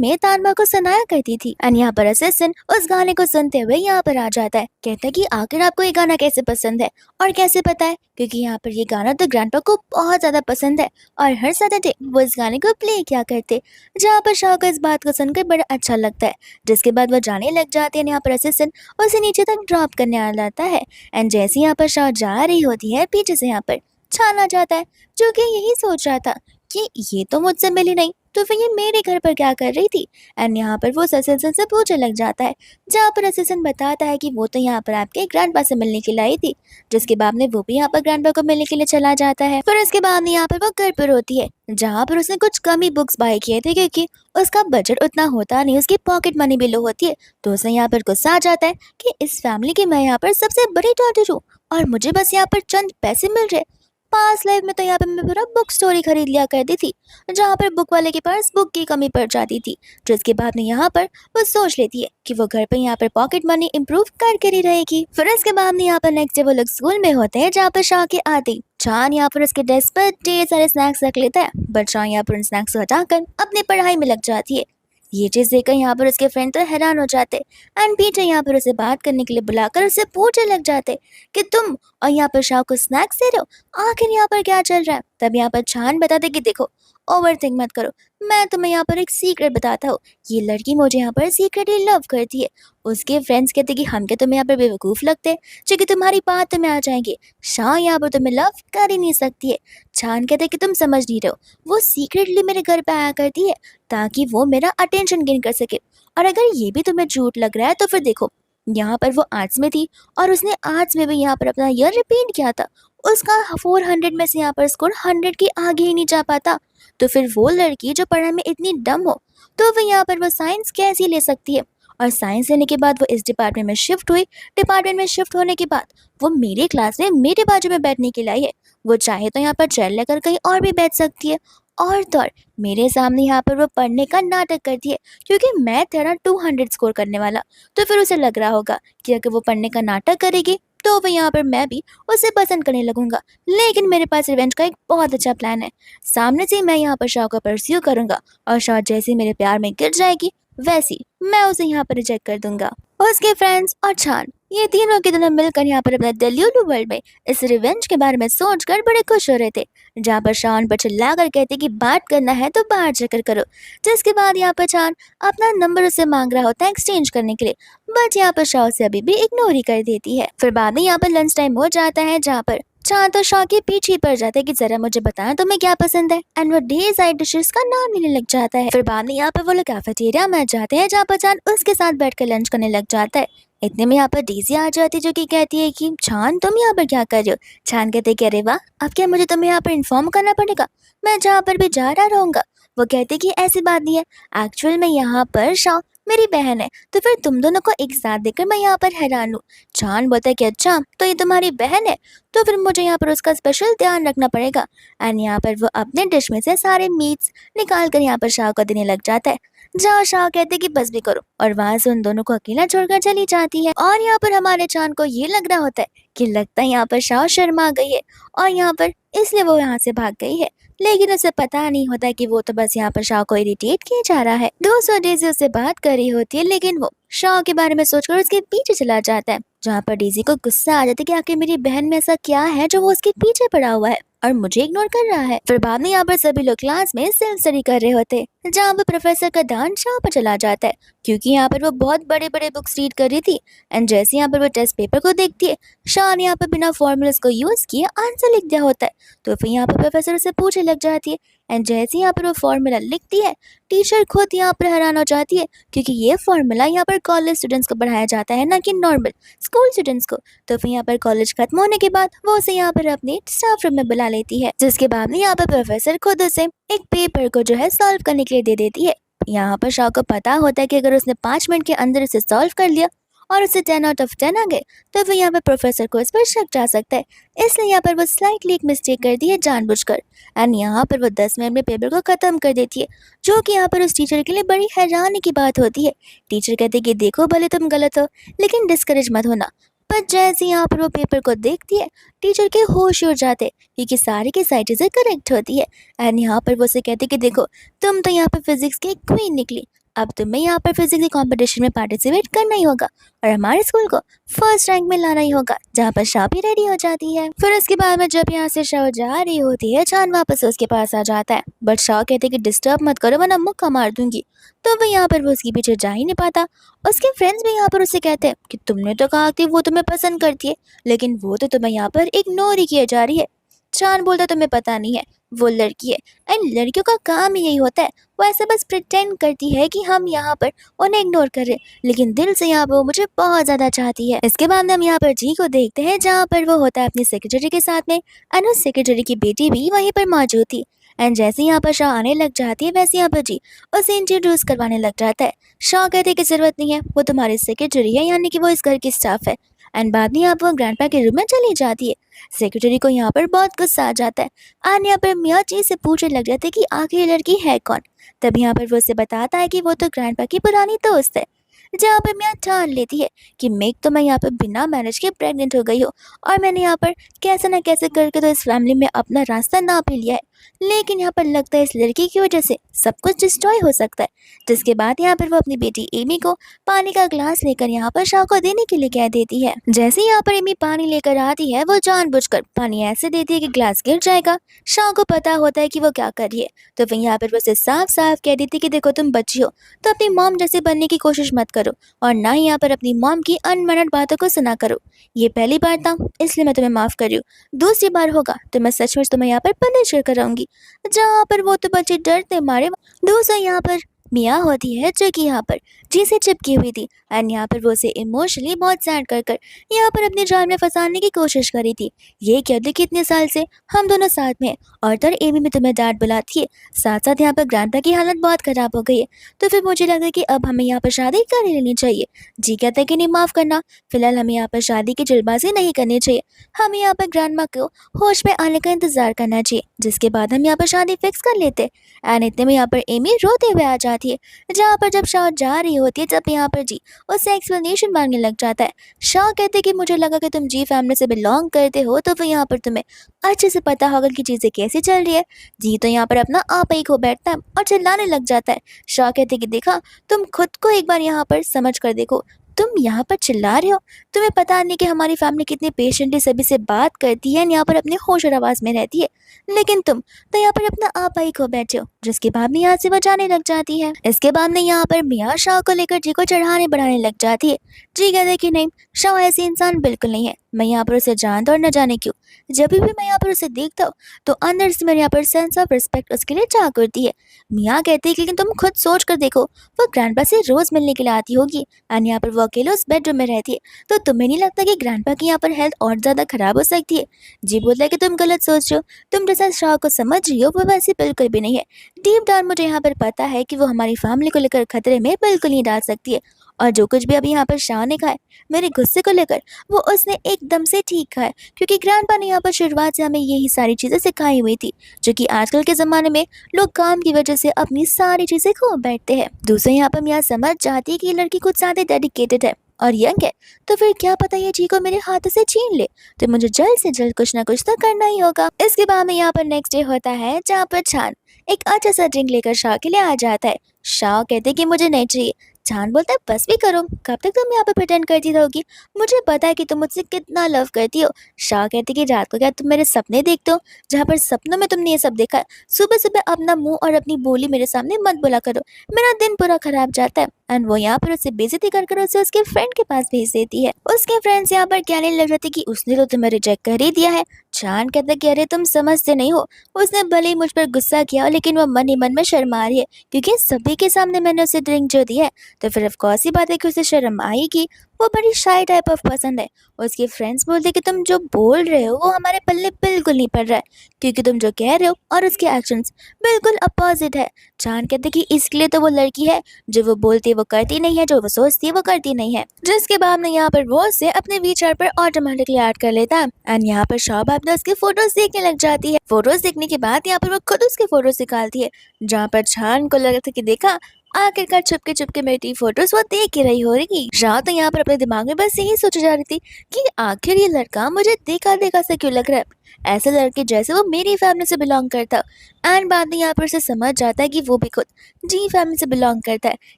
में तानवा को सुनाया करती थी। एंड यहाँ पर असिस्टेंट उस गाने को सुनते हुए यहाँ पर आ जाता है, कहता है कि आखिर आपको ये गाना कैसे पसंद है और कैसे पता है, क्योंकि यहाँ पर ये गाना तो ग्रैंडपा को बहुत ज्यादा पसंद है और हर सैटरडे वो इस गाने को प्ले किया करते। जहाँ पर शाह को इस बात को सुनकर बड़ा अच्छा लगता है। जिसके बाद वो जाने लग जाते हैं। यहाँ पर असिस्टेंट उसे नीचे तक ड्रॉप करने आ जाता है। एंड जैसे यहाँ पर शाह जा रही होती है पीछे से यहाँ पर छान आ जाता है, जो कि यही सोच रहा था कि ये तो मुझसे मिली नहीं तो फिर ये मेरे घर पर क्या कर रही थी। एंड यहाँ पर वो असिस्टेंट से पूछने लग जाता है, जहाँ पर असिस्टेंट बताता है कि वो तो यहाँ पर आपके ग्रैंडपा से मिलने के लिए आई थी। जिसके बाद में वो भी यहाँ पर ग्रैंडपा को मिलने के लिए चला जाता है। फिर उसके बाद में यहाँ पर वो घर पर होती है जहाँ पर उसने कुछ कम ही बुक्स बाय किए थे, क्योंकि उसका बजट उतना होता नहीं, उसकी पॉकेट मनी भी लो होती है। तो उसे यहाँ पर गुस्सा आ जाता है कि इस फैमिली की मैं यहाँ पर सबसे बड़ी डॉटर हूँ और मुझे बस यहाँ पर चंद पैसे मिल रहे। पास लाइफ में तो यहाँ पे मैं पूरा बुक स्टोरी खरीद लिया करती थी, जहाँ पर बुक वाले के पास बुक की कमी पड़ जाती थी। जिसके बाद में यहाँ पर वो सोच लेती है कि वो घर पे यहाँ पर पॉकेट मनी इम्प्रूव करके ही रहेगी। फिर इसके बाद में यहाँ पर नेक्स्ट डे वो लोग स्कूल में होते हैं, जहाँ पर शाह के आते चांद यहाँ पर उसके डेस्क पर ढेर सारे स्नैक्स रख लेता है, बट शाह यहाँ पर उन स्नैक्स को हटाकर अपनी पढ़ाई में लग जाती है। ये चीज देखकर यहाँ पर उसके फ्रेंड तो हैरान हो जाते एंड पीछे यहाँ पर उसे बात करने के लिए बुलाकर उससे पूछने लग जाते कि तुम और यहाँ पर शाह को स्नैक्स दे रहे हो, आखिर यहाँ पर क्या चल रहा है। तब यहाँ पर छान बताते कि देखो ओवर थिंक मत करो, मैं तुम्हें यहाँ पर एक सीक्रेट बताता हूँ। ये लड़की मुझे यहाँ पर सीक्रेटली लव करती है। उसके फ्रेंड्स कहते कि हम क्या तुम्हें यहाँ पर बेवकूफ लगते हैं जो कि तुम्हारी बात तुम्हें आ जाएंगे। शाह यहाँ पर तुम्हें लव कर ही नहीं सकती है। छान कहते कि तुम समझ नहीं रहे हो, वो सीक्रेटली मेरे घर पे आया करती है ताकि वो मेरा अटेंशन गेन कर सके। और अगर ये भी तुम्हें झूठ लग रहा है तो फिर देखो यहाँ पर वो आर्ट्स में थी और उसने आर्ट्स में भी यहाँ पर अपना ईयर रिपीट किया था। उसका 400 में से यहाँ पर स्कोर 100 के आगे ही नहीं जा पाता। तो फिर वो लड़की जो पढ़ाई में इतनी डम हो, तो फिर यहाँ पर वो साइंस कैसी ले सकती है? और साइंस लेने के बाद वो इस डिपार्टमेंट में शिफ्ट हुई। डिपार्टमेंट में शिफ्ट होने के बाद वो मेरे क्लास में मेरे बाजू में बैठने के लिए आई है। वो चाहे तो यहाँ पर चेयर लेकर कहीं और भी बैठ सकती है। और तो और मेरे सामने यहाँ पर वो पढ़ने का नाटक करती है, क्योंकि मैं तेरा 200 स्कोर करने वाला। तो फिर उसे लग रहा होगा कि अगर वो पढ़ने का नाटक करेगी तो फिर यहाँ पर मैं भी उसे पसंद करने लगूंगा। लेकिन मेरे पास रिवेंज का एक बहुत अच्छा प्लान है। सामने से मैं यहाँ पर शाह को परस्यू करूंगा और शाह जैसे मेरे प्यार में गिर जाएगी, वैसी मैं उसे यहाँ पर रिजेक्ट कर दूंगा। उसके फ्रेंड्स और चांद, ये तीनों के दोनों मिलकर यहाँ पर अपने डेल्यूलू वर्ल्ड में इस रिवेंज के बारे में सोचकर बड़े खुश हो रहे थे। जहाँ पर शान पर चिल्ला कर कहते कि बात करना है तो बाहर जाकर करो। जिसके बाद यहाँ पर चांद अपना नंबर उससे मांग रहा होता है एक्सचेंज करने के लिए, बट यहाँ पर शाह उसे अभी भी इग्नोर ही कर देती है। फिर बाद में यहाँ पर लंच टाइम हो जाता है, जहाँ पर चांद तो शाह के पीछे ही पड़ जाते हैं कि जरा मुझे बताना तुम्हें क्या पसंद है, एंड वो ढेर सारी डिशेस का नाम लेने लग जाता है। फिर बाद में यहाँ पर वो लोग कैफेटेरिया में जाते हैं, जहाँ पर चांद उसके साथ बैठकर लंच करने लग जाता है। इतने में यहाँ पर डेज़ी आ जाती है, जो कि कहती है कि चांद तुम यहाँ पर क्या कर रहे हो? चांद कहते कि अरे वाह, अब क्या मुझे तुम्हें यहाँ पर इन्फॉर्म करना पड़ेगा? मैं जहाँ पर भी जा रहा रहूंगा। वो कहते कि ऐसी बात नहीं है, एक्चुअल में यहाँ पर शाह मेरी बहन है, तो फिर तुम दोनों को एक साथ देखकर मैं यहाँ पर हैरान हूँ। चांद बोलता है कि अच्छा तो ये तुम्हारी बहन है, तो फिर मुझे यहाँ पर उसका स्पेशल ध्यान रखना पड़ेगा। एंड यहाँ पर वो अपने डिश में से सारे मीट्स निकाल कर यहाँ पर शाह को देने लग जाता है। जहाँ शाह कहते कि बस भी करो, और वहां से उन दोनों को अकेला छोड़कर चली जाती है। और यहाँ पर हमारे चांद को ये लग रहा होता है कि लगता है यहाँ पर शाह शर्मा गई है और यहाँ पर इसलिए वो यहाँ से भाग गई है। लेकिन उसे पता नहीं होता कि वो तो बस यहाँ पर शाह को इरिटेट किया जा रहा है। 200 डेजी उससे बात कर रही होती है, लेकिन वो शाह के बारे में सोचकर उसके पीछे चला जाता है। जहाँ पर डेजी को गुस्सा आ जाता है कि आखिर मेरी बहन में ऐसा क्या है जो वो उसके पीछे पड़ा हुआ है और मुझे इग्नोर कर रहा है। फिर बाद में यहाँ पर सभी लोग क्लास में सेल्फ स्टडी कर रहे होते हैं, जहाँ पर प्रोफेसर का ध्यान शाह पर चला जाता है, क्योंकि यहाँ पर वो बहुत बड़े बड़े बुक्स रीड कर रही थी। एंड जैसे यहाँ पर वो टेस्ट पेपर को देखती है, शाह ने यहाँ पर बिना फॉर्मूलाज को यूज किए आंसर लिख दिया होता है। तो फिर यहाँ पर प्रोफेसर उसे पूछने लग जाती है, एंड जैसे यहाँ पर वो फॉर्मूला लिखती है, टीचर खुद यहाँ पर हैरान हो जाती है, क्योंकि ये फॉर्मूला यहाँ पर कॉलेज स्टूडेंट्स को पढ़ाया जाता है, ना कि नॉर्मल स्कूल स्टूडेंट्स को। तो फिर यहाँ पर कॉलेज खत्म होने के बाद वो उसे यहाँ पर अपने स्टाफ रूम में बुला लेती है, जिसके बाद में यहाँ पर प्रोफेसर खुद उसे एक पेपर को जो है सॉल्व करने के लिए दे देती है। यहाँ पर शाह को पता होता है कि अगर उसने 5 मिनट के अंदर इसे सॉल्व कर लिया और उसे 10 आउट ऑफ 10 आ गए, तो फिर यहाँ पर प्रोफेसर को इस पर शक जा सकता है। इसलिए यहाँ पर वो स्लाइटली एक मिस्टेक करती है जानबूझकर, एंड यहाँ पर वो 10 मिनट में पेपर को खत्म कर देती है, जो कि यहाँ पर उस टीचर के लिए बड़ी हैरानी की बात होती है। टीचर कहते हैं कि देखो भले तुम गलत हो, लेकिन डिस्करेज मत होना। पर जैसे यहाँ पर वो पेपर को देखती है, टीचर के होश उड़ जाते हैं, क्योंकि सारी की सारी चीज़ें करेक्ट होती है। एंड यहाँ पर वो उसे कहते कि देखो तुम तो यहाँ पर फिजिक्स की क्वीन निकली, अब तुम्हें यहाँ पर फिजिक्स के कंपटीशन में पार्टिसिपेट करना ही होगा और हमारे स्कूल को फर्स्ट रैंक में लाना ही होगा। जहाँ पर शाह भी रेडी हो जाती है। फिर उसके बाद में जब यहाँ से शाह जा रही होती है, चांद वापस उसके पास आ जाता है, बट शाह कहते कि डिस्टर्ब मत करो वरना मुक्का मार दूंगी। तो वह यहाँ पर वो उसके पीछे जा ही नहीं पाता। उसके फ्रेंड्स भी यहाँ पर उसे कहते हैं कि तुमने तो कहा कि वो तुम्हें पसंद करती है, लेकिन वो तो तुम्हें यहाँ पर इग्नोर ही किया जा रही है। चांद बोलता तुम्हें पता नहीं है, वो लड़की है, एंड लड़कियों का काम ही यही होता है, वो ऐसे बस प्रिटेंड करती है कि हम यहाँ पर उन्हें इग्नोर कर रहे, लेकिन दिल से यहाँ पर वो मुझे बहुत ज्यादा चाहती है। इसके बाद हम यहाँ पर जी को देखते हैं, जहाँ पर वो होता है अपनी सेक्रेटरी के साथ में, एंड उस सेक्रेटरी की बेटी भी वहीं पर मौजूद थी। एंड जैसे यहाँ पर शाह आने लग जाती है, वैसे यहाँ पर जी उसे इंट्रोड्यूस करवाने लग जाता है। शाह कहते कि जरूरत नहीं है, वो तुम्हारी सेक्रेटरी है, यानी कि वो इस घर की स्टाफ है। एंड बाद में यहाँ पर ग्रैंडपा के रूम में चली जाती है। सेक्रेटरी को यहाँ पर बहुत गुस्सा आ जाता है, और यहाँ पर मियाँ जी से पूछने लग जाते हैं कि आखिर ये लड़की है कौन। तब यहाँ पर वो उसे बताता है कि वो तो ग्रैंडपा की पुरानी दोस्त है। जहाँ पर मियाँ ठान लेती है कि मेक तो मैं यहाँ पर बिना मैरिज के प्रेग्नेंट हो गई हूँ, और मैंने यहाँ पर कैसे ना कैसे करके तो इस फैमिली में अपना रास्ता नाप ही लिया है, लेकिन यहाँ पर लगता है इस लड़की की वजह से सब कुछ डिस्ट्रॉय हो सकता है। जिसके बाद यहाँ पर वो अपनी बेटी एमी को पानी का ग्लास लेकर यहाँ पर शाह को देने के लिए कह देती है। जैसे यहाँ पर एमी पानी लेकर आती है, वो जानबूझकर पानी ऐसे देती है कि ग्लास गिर जाएगा। शाह को पता होता है कि वो क्या कर रही है, तो फिर यहाँ पर वो उसे साफ साफ कह देती है कि देखो तुम बच्ची हो, तो अपनी मॉम जैसे बनने की कोशिश मत करो, और ना ही यहाँ पर अपनी मॉम की अनमनट बातों को सुना करो। ये पहली बार था इसलिए मैं तुम्हें माफ कर रही हूँ, दूसरी बार होगा तो मैं सचमुच तुम्हें यहाँ पर पनिश कर कराऊंगी। जहाँ पर वो तो बच्चे डरते मारे दूसरा यहाँ पर मिया होती है जो कि यहाँ पर जी से चिपकी हुई थी एंड यहाँ पर वो उसे इमोशनली बहुत सैड कर कर यहाँ पर अपनी जान में फंसाने की कोशिश करी थी। ये क्या थी कि इतने साल से हम दोनों साथ में हैं और तर एमी भी तुम्हें डांट बुलाती है, साथ साथ यहाँ पर ग्रैंडपा की हालत बहुत खराब हो गई है। तो फिर मुझे लगा कि अब हमें यहाँ पर शादी कर ही लेनी चाहिए। जी कहते हैं कि नहीं माफ करना, फिलहाल हमें यहाँ पर शादी की जल्दबाजी नहीं करनी चाहिए। हमें यहाँ पर ग्रैंडमा को होश में आने का इंतजार करना चाहिए, जिसके बाद हम यहाँ पर शादी फिक्स कर लेते। एंड इतने में यहाँ पर एमी रोते हुए आ जाती है। जहाँ पर जब शाह जा रही होती है तब यहाँ पर जी उससे एक्सप्लेनेशन मांगने लग जाता है। शाह कहते हैं कि मुझे लगा कि तुम जी फैमिली से बिलोंग करते हो तो फिर यहाँ पर तुम्हें अच्छे से पता होगा कि चीज़ें कैसी चल रही है। जी तो यहाँ पर अपना आप ही खो बैठता है और चिल्लाने लग जाता है। शाह कहते हैं कि देखा, तुम खुद को एक बार यहाँ पर समझ कर देखो, तुम यहाँ पर चिल्ला रहे हो, तुम्हें पता नहीं कि हमारी फैमिली कितनी पेशेंटली सभी से बात करती है, यहाँ पर अपने होश और आवाज में रहती है, लेकिन तुम तो यहाँ पर अपना आप ही खो बैठे हो। जिसके बाद में यहाँ से बचाने लग जाती है। इसके बाद में यहाँ पर मियाँ शाह को लेकर जी को चढ़ाने बढ़ाने लग जाती है। जी कहते कि नहीं, शाह ऐसी इंसान बिल्कुल नहीं है, मैं यहाँ पर उसे जानता और न जाने क्यों जब भी मैं यहाँ पर उसे देखता हूँ तो अंदर से मेरे यहाँ पर सेंस ऑफ रिस्पेक्ट उसके लिए जाग उठती है। मियाँ कहती है कि लेकिन तुम खुद सोच कर देखो, वो ग्रैंडपा से रोज मिलने के लिए आती होगी एंड यहाँ पर वो अकेले उस बेडरूम में रहती है, तो तुम्हें नहीं लगता कि ग्रैंडपा की यहाँ पर हेल्थ और ज्यादा खराब हो सकती है। जी बोलता है कि तुम गलत सोच रहे हो, तुम जैसा शाह को समझ रही हो वो वैसे बिल्कुल भी नहीं है। डीप डाउन मुझे यहाँ पर पता है कि वो हमारी फैमिली को लेकर खतरे में बिल्कुल नहीं डाल सकती है। और जो कुछ भी अभी यहाँ पर शाह ने कहा है मेरे गुस्से को लेकर, वो उसने एकदम से ठीक कहा है, क्योंकि ग्रैंडपा ने यहाँ पर शुरुआत से हमें यही सारी चीज़ें सिखाई हुई थी, जो कि आजकल के ज़माने में लोग काम की वजह से अपनी सारी चीज़ें खो बैठते हैं। दूसरे यहाँ पर मियाँ समझ जाती है कि ये लड़की कुछ ज़्यादा डेडिकेटेड है और यंग है, तो फिर क्या पता ये जी को मेरे हाथों से छीन ले, तो मुझे जल्द से जल्द कुछ ना कुछ तो करना ही होगा। इसके बाद में यहाँ पर नेक्स्ट डे होता है, जहाँ पर छान एक अच्छा सा ड्रिंक लेकर शाह के लिए आ जाता है। शाह कहते कि मुझे नहीं चाहिए। छान बोलता है बस भी करो, कब तक तुम यहाँ पर प्रिटेंड करती रहोगी, मुझे पता है कि तुम मुझसे कितना लव करती हो। शाह कहती कि रात को क्या तुम मेरे सपने देखते हो, जहाँ पर सपनों में तुमने ये सब देखा है, सुबह सुबह अपना मुंह और अपनी बोली मेरे सामने मत बोला करो, मेरा दिन पूरा खराब जाता है। एंड वो यहाँ पर उससे बेइज्जती कर उसे उसके फ्रेंड के पास भेज देती है। उसके फ्रेंड्स यहाँ पर कहने लग जाते कि उसने तो तुम्हें रिजेक्ट कर ही दिया है। चांद कहता कि अरे तुम समझते नहीं हो, उसने भले ही मुझ पर गुस्सा किया लेकिन वो मन ही मन में शर्मा रही है, क्योंकि सभी के सामने मैंने उसे ड्रिंक जो दी है, तो फिर ऑफ कोर्स ही बात है कि उसे शर्म आएगी। वो बड़ी शाय टाइप ऑफ पसंद है। उसके फ्रेंड्स बोलते कि तुम जो बोल रहे हो वो हमारे पल्ले बिल्कुल नहीं पड़ रहा है, क्योंकि तुम जो कह रहे हो और उसके एक्शंस बिल्कुल अपोजिट है। चांद कहते कि इसके लिए तो वो लड़की है, जो वो बोलती है वो करती नहीं है, जो वो सोचती है वो करती नहीं है। जिसके बाद में यहाँ पर वो उसे अपने वीचार पर ऑटोमेटिकली ऐड कर लेता है एंड यहाँ पर शोभा अपने उसके फोटोज देखने लग जाती है। फोटोज देखने के बाद यहाँ पर वो खुद उसके फोटोज निकालती है, जहाँ पर चांद को लगा था कि देखा, आखिरकार छुपके छुपके मेरी फोटोज वो देख ही रही हो रही। शाह तो यहाँ पर अपने दिमाग में बस यही सोची जा रही थी कि आखिर ये लड़का मुझे देखा देखा से क्यों लग रहा है, ऐसे लड़के जैसे वो मेरी फैमिली से बिलोंग करता। एंड बाद में यहाँ पर उसे समझ जाता है कि वो भी खुद जी फैमिली से बिलोंग करता है,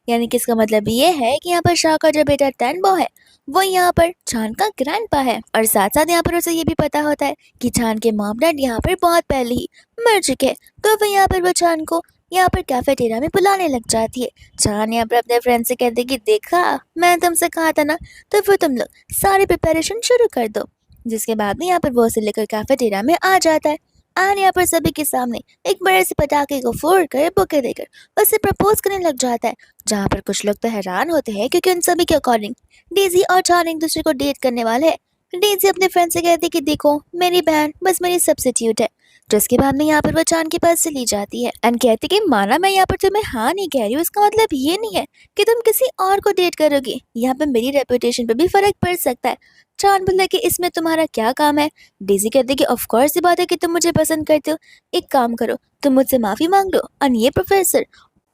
यानी कि इसका मतलब ये है कि यहाँ पर शाह का जो बेटा टैनबो है वो यहाँ पर छान का ग्रैंडपा है। और साथ साथ यहाँ पर उसे ये भी पता होता है कि छान के मॉम डैड यहाँ पर बहुत पहले ही मर चुके हैं, तो फिर यहाँ पर वो छान को यहाँ पर कैफेटेरिया में बुलाने लग जाती है। चान यहाँ पर अपने फ्रेंड से कहते कि देखा, मैं तुमसे कहा था ना, तो फिर तुम लोग सारी प्रिपरेशन शुरू कर दो। जिसके बाद में यहाँ पर वो उसे लेकर कैफेटेरिया में आ जाता है एंड यहाँ पर सभी के सामने एक बड़े से पटाखे को फोड़ कर बुके देकर उसे प्रपोज करने लग जाता है। जहाँ पर कुछ लोग तो हैरान होते हैं, क्योंकि उन सभी के अकॉर्डिंग डेजी और चान एक दूसरे को डेट करने वाले हैं। डेजी अपने फ्रेंड से कहती कि देखो, मेरी बहन बस मेरी सब्स्टिट्यूट है। जिसके बाद में यहाँ पर वो चांद के पास चली जाती है एंड कहती कि माना मैं यहाँ पर तुम्हें हाँ नहीं कह रही हूँ, इसका मतलब ये नहीं है कि तुम किसी और को डेट करोगी, यहाँ पे मेरी रेपुटेशन पे भी फर्क पड़ सकता है। चांद बोलता है कि इसमें तुम्हारा क्या काम है। डेजी कहती कि ऑफ कोर्स ये बात है कि तुम मुझे पसंद करते हो, एक काम करो, तुम मुझसे माफी मांग लो और ये प्रोफेसर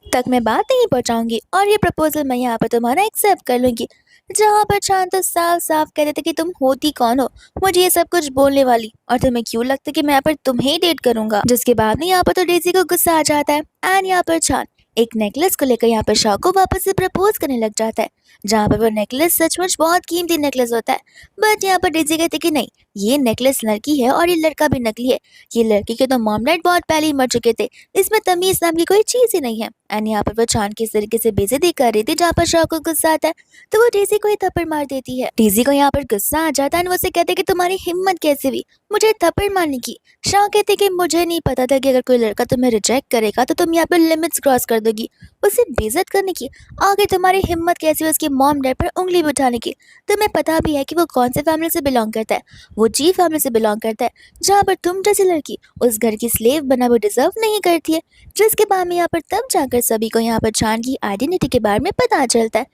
तक मैं बात नहीं पहुंचाऊंगी और ये प्रपोजल मैं यहाँ पर तुम्हारा एक्सेप्ट कर लूंगी। जहाँ पर चांद तो साफ साफ कह देते कि तुम होती कौन हो मुझे ये सब कुछ बोलने वाली, और तुम्हें क्यों लगता कि मैं यहाँ पर तुम्हें ही डेट करूंगा। जिसके बाद में यहाँ पर तो डेजी को गुस्सा आ जाता है एंड यहाँ पर चांद एक नेकलेस को लेकर यहाँ पर शाह को वापस से प्रपोज करने लग जाता है, जहाँ पर वो नेकलेस सचमुच बहुत कीमती नेकलेस होता है। बट यहाँ पर डेजी कहते कि नहीं, ये नेकलेस लड़की है और ये लड़का भी नकली है, ये लड़की के तो मॉम डैड बहुत पहले ही मर चुके थे, इसमें तमीज नाम की कोई चीज ही नहीं है। एंड यहाँ पर वो चांद किस तरीके से बेइज्जती कर रही थी, जहाँ पर शाह को गुस्सा आता है तो वो डेजी को ही थप्पड़ मार देती है। डेजी को यहाँ पर गुस्सा आ जाता है और वो उसे कहते कि तुम्हारी हिम्मत कैसे हुई मुझे थप्पड़ मारने की। शाह कहते कि मुझे नहीं पता था कि अगर कोई लड़का तुम्हें रिजेक्ट करेगा तो तुम यहाँ पर लिमिट्स क्रॉस कर दोगी उसे बेइज्जत करने की? आखिर तुम्हारी हिम्मत कैसी है उसके मॉम डैड पर उंगली भी उठाने की? तुम्हें पता भी है कि वो कौन से फैमिली से बिलोंग करता है? वो जी फैमिली से बिलोंग करता है, जहाँ पर तुम जैसी लड़की उस घर की स्लेव बना वो डिजर्व नहीं करती है। जिसके बाद में यहाँ पर तब जाकर सभी को यहाँ पर चांद की आइडेंटिटी के बारे में पता चलता है।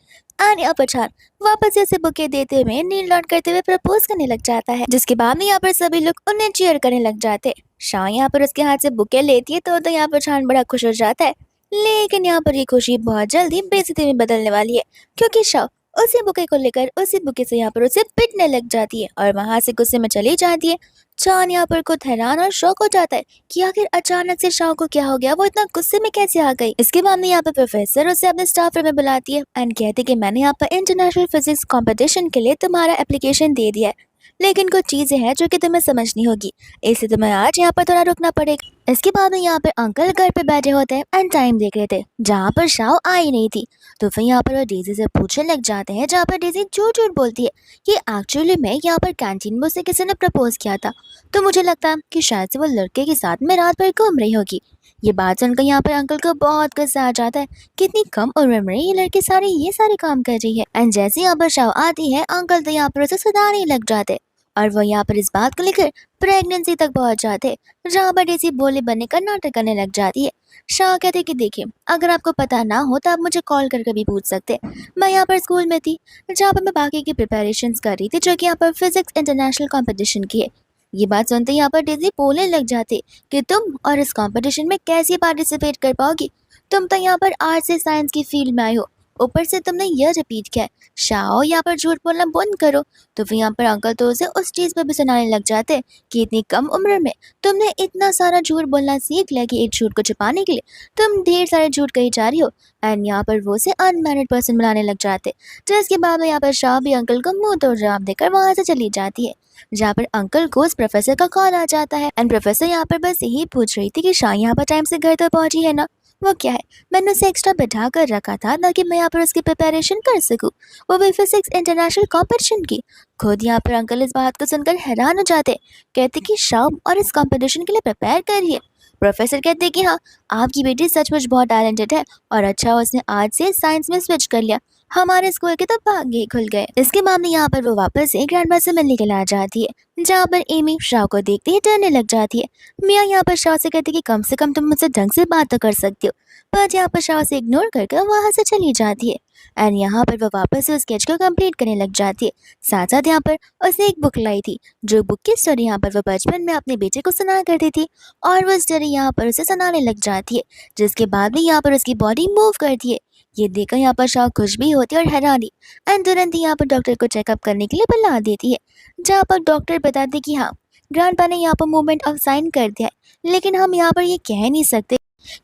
एंड यहाँ पर चांद वापस से उसे बुके देते हुए नील डाउन करते हुए प्रपोज करने लग जाता है, जिसके बाद में यहाँ पर सभी लोग उन्हें चीयर करने लग जाते हैं। शाह यहाँ पर उसके हाथ से बुके लेती है तो यहाँ पर चांद बड़ा खुश हो जाता है। लेकिन यहाँ पर ये खुशी बहुत जल्दी बेइज्जती में बदलने वाली है, क्योंकि शाह उसी बुके को लेकर उसी बुके से यहाँ पर उसे पिटने लग जाती है और वहां से गुस्से में चली जाती है। चांद यहाँ पर खुद हैरान और शौक हो जाता है कि आखिर अचानक से शाह को क्या हो गया, वो इतना गुस्से में कैसे आ गई। इसके बाद में यहाँ पर प्रोफेसर उसे अपने स्टाफ रूम में बुलाती है एंड कहती है कि मैंने यहाँ पर इंटरनेशनल फिजिक्स कंपटीशन के लिए तुम्हारा एप्लीकेशन दे दिया है, लेकिन कुछ चीजें हैं जो कि तुम्हें समझनी होगी, इसलिए तुम्हें आज यहाँ पर थोड़ा रुकना पड़ेगा। इसके बाद में यहाँ पर अंकल घर पे बैठे होते हैं एंड टाइम देख रहे थे, जहाँ पर शाह आई नहीं थी। तो फिर यहाँ पर वो डेजी से पूछने लग जाते हैं, जहाँ पर डेजी झूठ झूठ बोलती है कि एक्चुअली में यहाँ पर कैंटीन में उसे किसी ने प्रपोज किया था, तो मुझे लगता है कि शायद से वो लड़के के साथ में रात भर घूम रही होगी। ये बात सुनकर यहाँ पर अंकल को बहुत गुस्सा आ जाता है, कितनी कम उम्र में ये लड़की ये सारे काम कर रही है। एंड जैसे यहाँ पर शाह आती है, अंकल तो यहाँ पर उसे सुधारने लग जाते और वो यहाँ पर इस बात को लेकर प्रेगनेंसी तक पहुंच जाते, जहाँ पर डेजी बोले बनने का नाटक करने लग जाती है। शाह कहते कि देखिए, अगर आपको पता ना हो तो आप मुझे कॉल करके भी पूछ सकते। मैं यहाँ पर स्कूल में थी, जहाँ पर मैं बाकी की प्रिपरेशंस कर रही थी, जो कि यहाँ पर फिजिक्स इंटरनेशनल कंपटीशन की है। ये बात सुनते ही यहाँ पर डेजी बोलने लग जाते कि तुम और इस कंपटीशन में कैसे पार्टिसिपेट कर पाओगी? तुम तो यहाँ पर आर्ट्स से साइंस की फील्ड में आई हो, ऊपर से तुमने यह रिपीट किया है। शाह यहाँ पर झूठ बोलना बंद करो। तो फिर यहाँ पर अंकल तो उसे उस चीज पे भी सुनाने लग जाते कि इतनी कम उम्र में तुमने इतना सारा झूठ बोलना सीख लिया कि एक झूठ को छुपाने के लिए तुम ढेर सारे झूठ कही जा रही हो। एंड यहाँ पर वो उसे अनमैरिड पर्सन बनाने लग जाते, जिसके बाद में यहाँ पर शाह भी अंकल को मुंह तोड़ जवाब देकर वहां से चली जाती है, जहाँ पर अंकल को उस प्रोफेसर का कॉल आ जाता है। एंड प्रोफेसर यहाँ पर बस यही पूछ रही थी कि शाह यहाँ पर टाइम से घर तक पहुंची है ना? वो क्या है, मैंने उसे एक्स्ट्रा बैठा कर रखा था ताकि मैं यहाँ पर उसकी प्रिपरेशन कर सकूं, वो भी फिजिक्स इंटरनेशनल कॉम्पिटिशन की। खुद यहाँ पर अंकल इस बात को सुनकर हैरान हो जाते, कहते कि शाम और इस कंपटीशन के लिए प्रिपेयर कर रही है। प्रोफेसर कहते कि हाँ, आपकी बेटी सचमुच बहुत टैलेंटेड है और अच्छा उसने आज से साइंस में स्विच कर लिया, हमारे स्कूल के तो भाग्य ही खुल गए। इसके मामले यहाँ पर वो वापस से ग्रैंडमा से मिलने के लिए आ जाती है, जहाँ पर एमी शाह को देखते ही डरने लग जाती है। मियाँ यहाँ पर शाह से कहती कि कम से कम तुम मुझसे ढंग से बात तो कर सकती हो, पर यहाँ पर शाह से इग्नोर करके वहां से चली जाती है। एंड यहाँ पर वो वापस से उस स्केच को कंप्लीट करने लग जाती है। साथ साथ यहाँ पर उसने एक बुक लाई थी, जो बुक की स्टोरी यहाँ पर वो बचपन में अपने बेटे को सुना करती थी, और वो स्टोरी यहाँ पर उसे सुनाने लग जाती है, जिसके बाद भी यहाँ पर उसकी बॉडी मूव करती है। ये देखकर यहाँ पर शाह खुश भी होती है और हैरानी, एंड तुरंत ही यहाँ पर डॉक्टर को चेकअप करने के लिए बुला देती है, जहाँ पर डॉक्टर बताते कि हाँ, ग्रैंडपा ने यहाँ पर मूवमेंट ऑफ साइन कर दिया है, लेकिन हम यहाँ पर ये कह नहीं सकते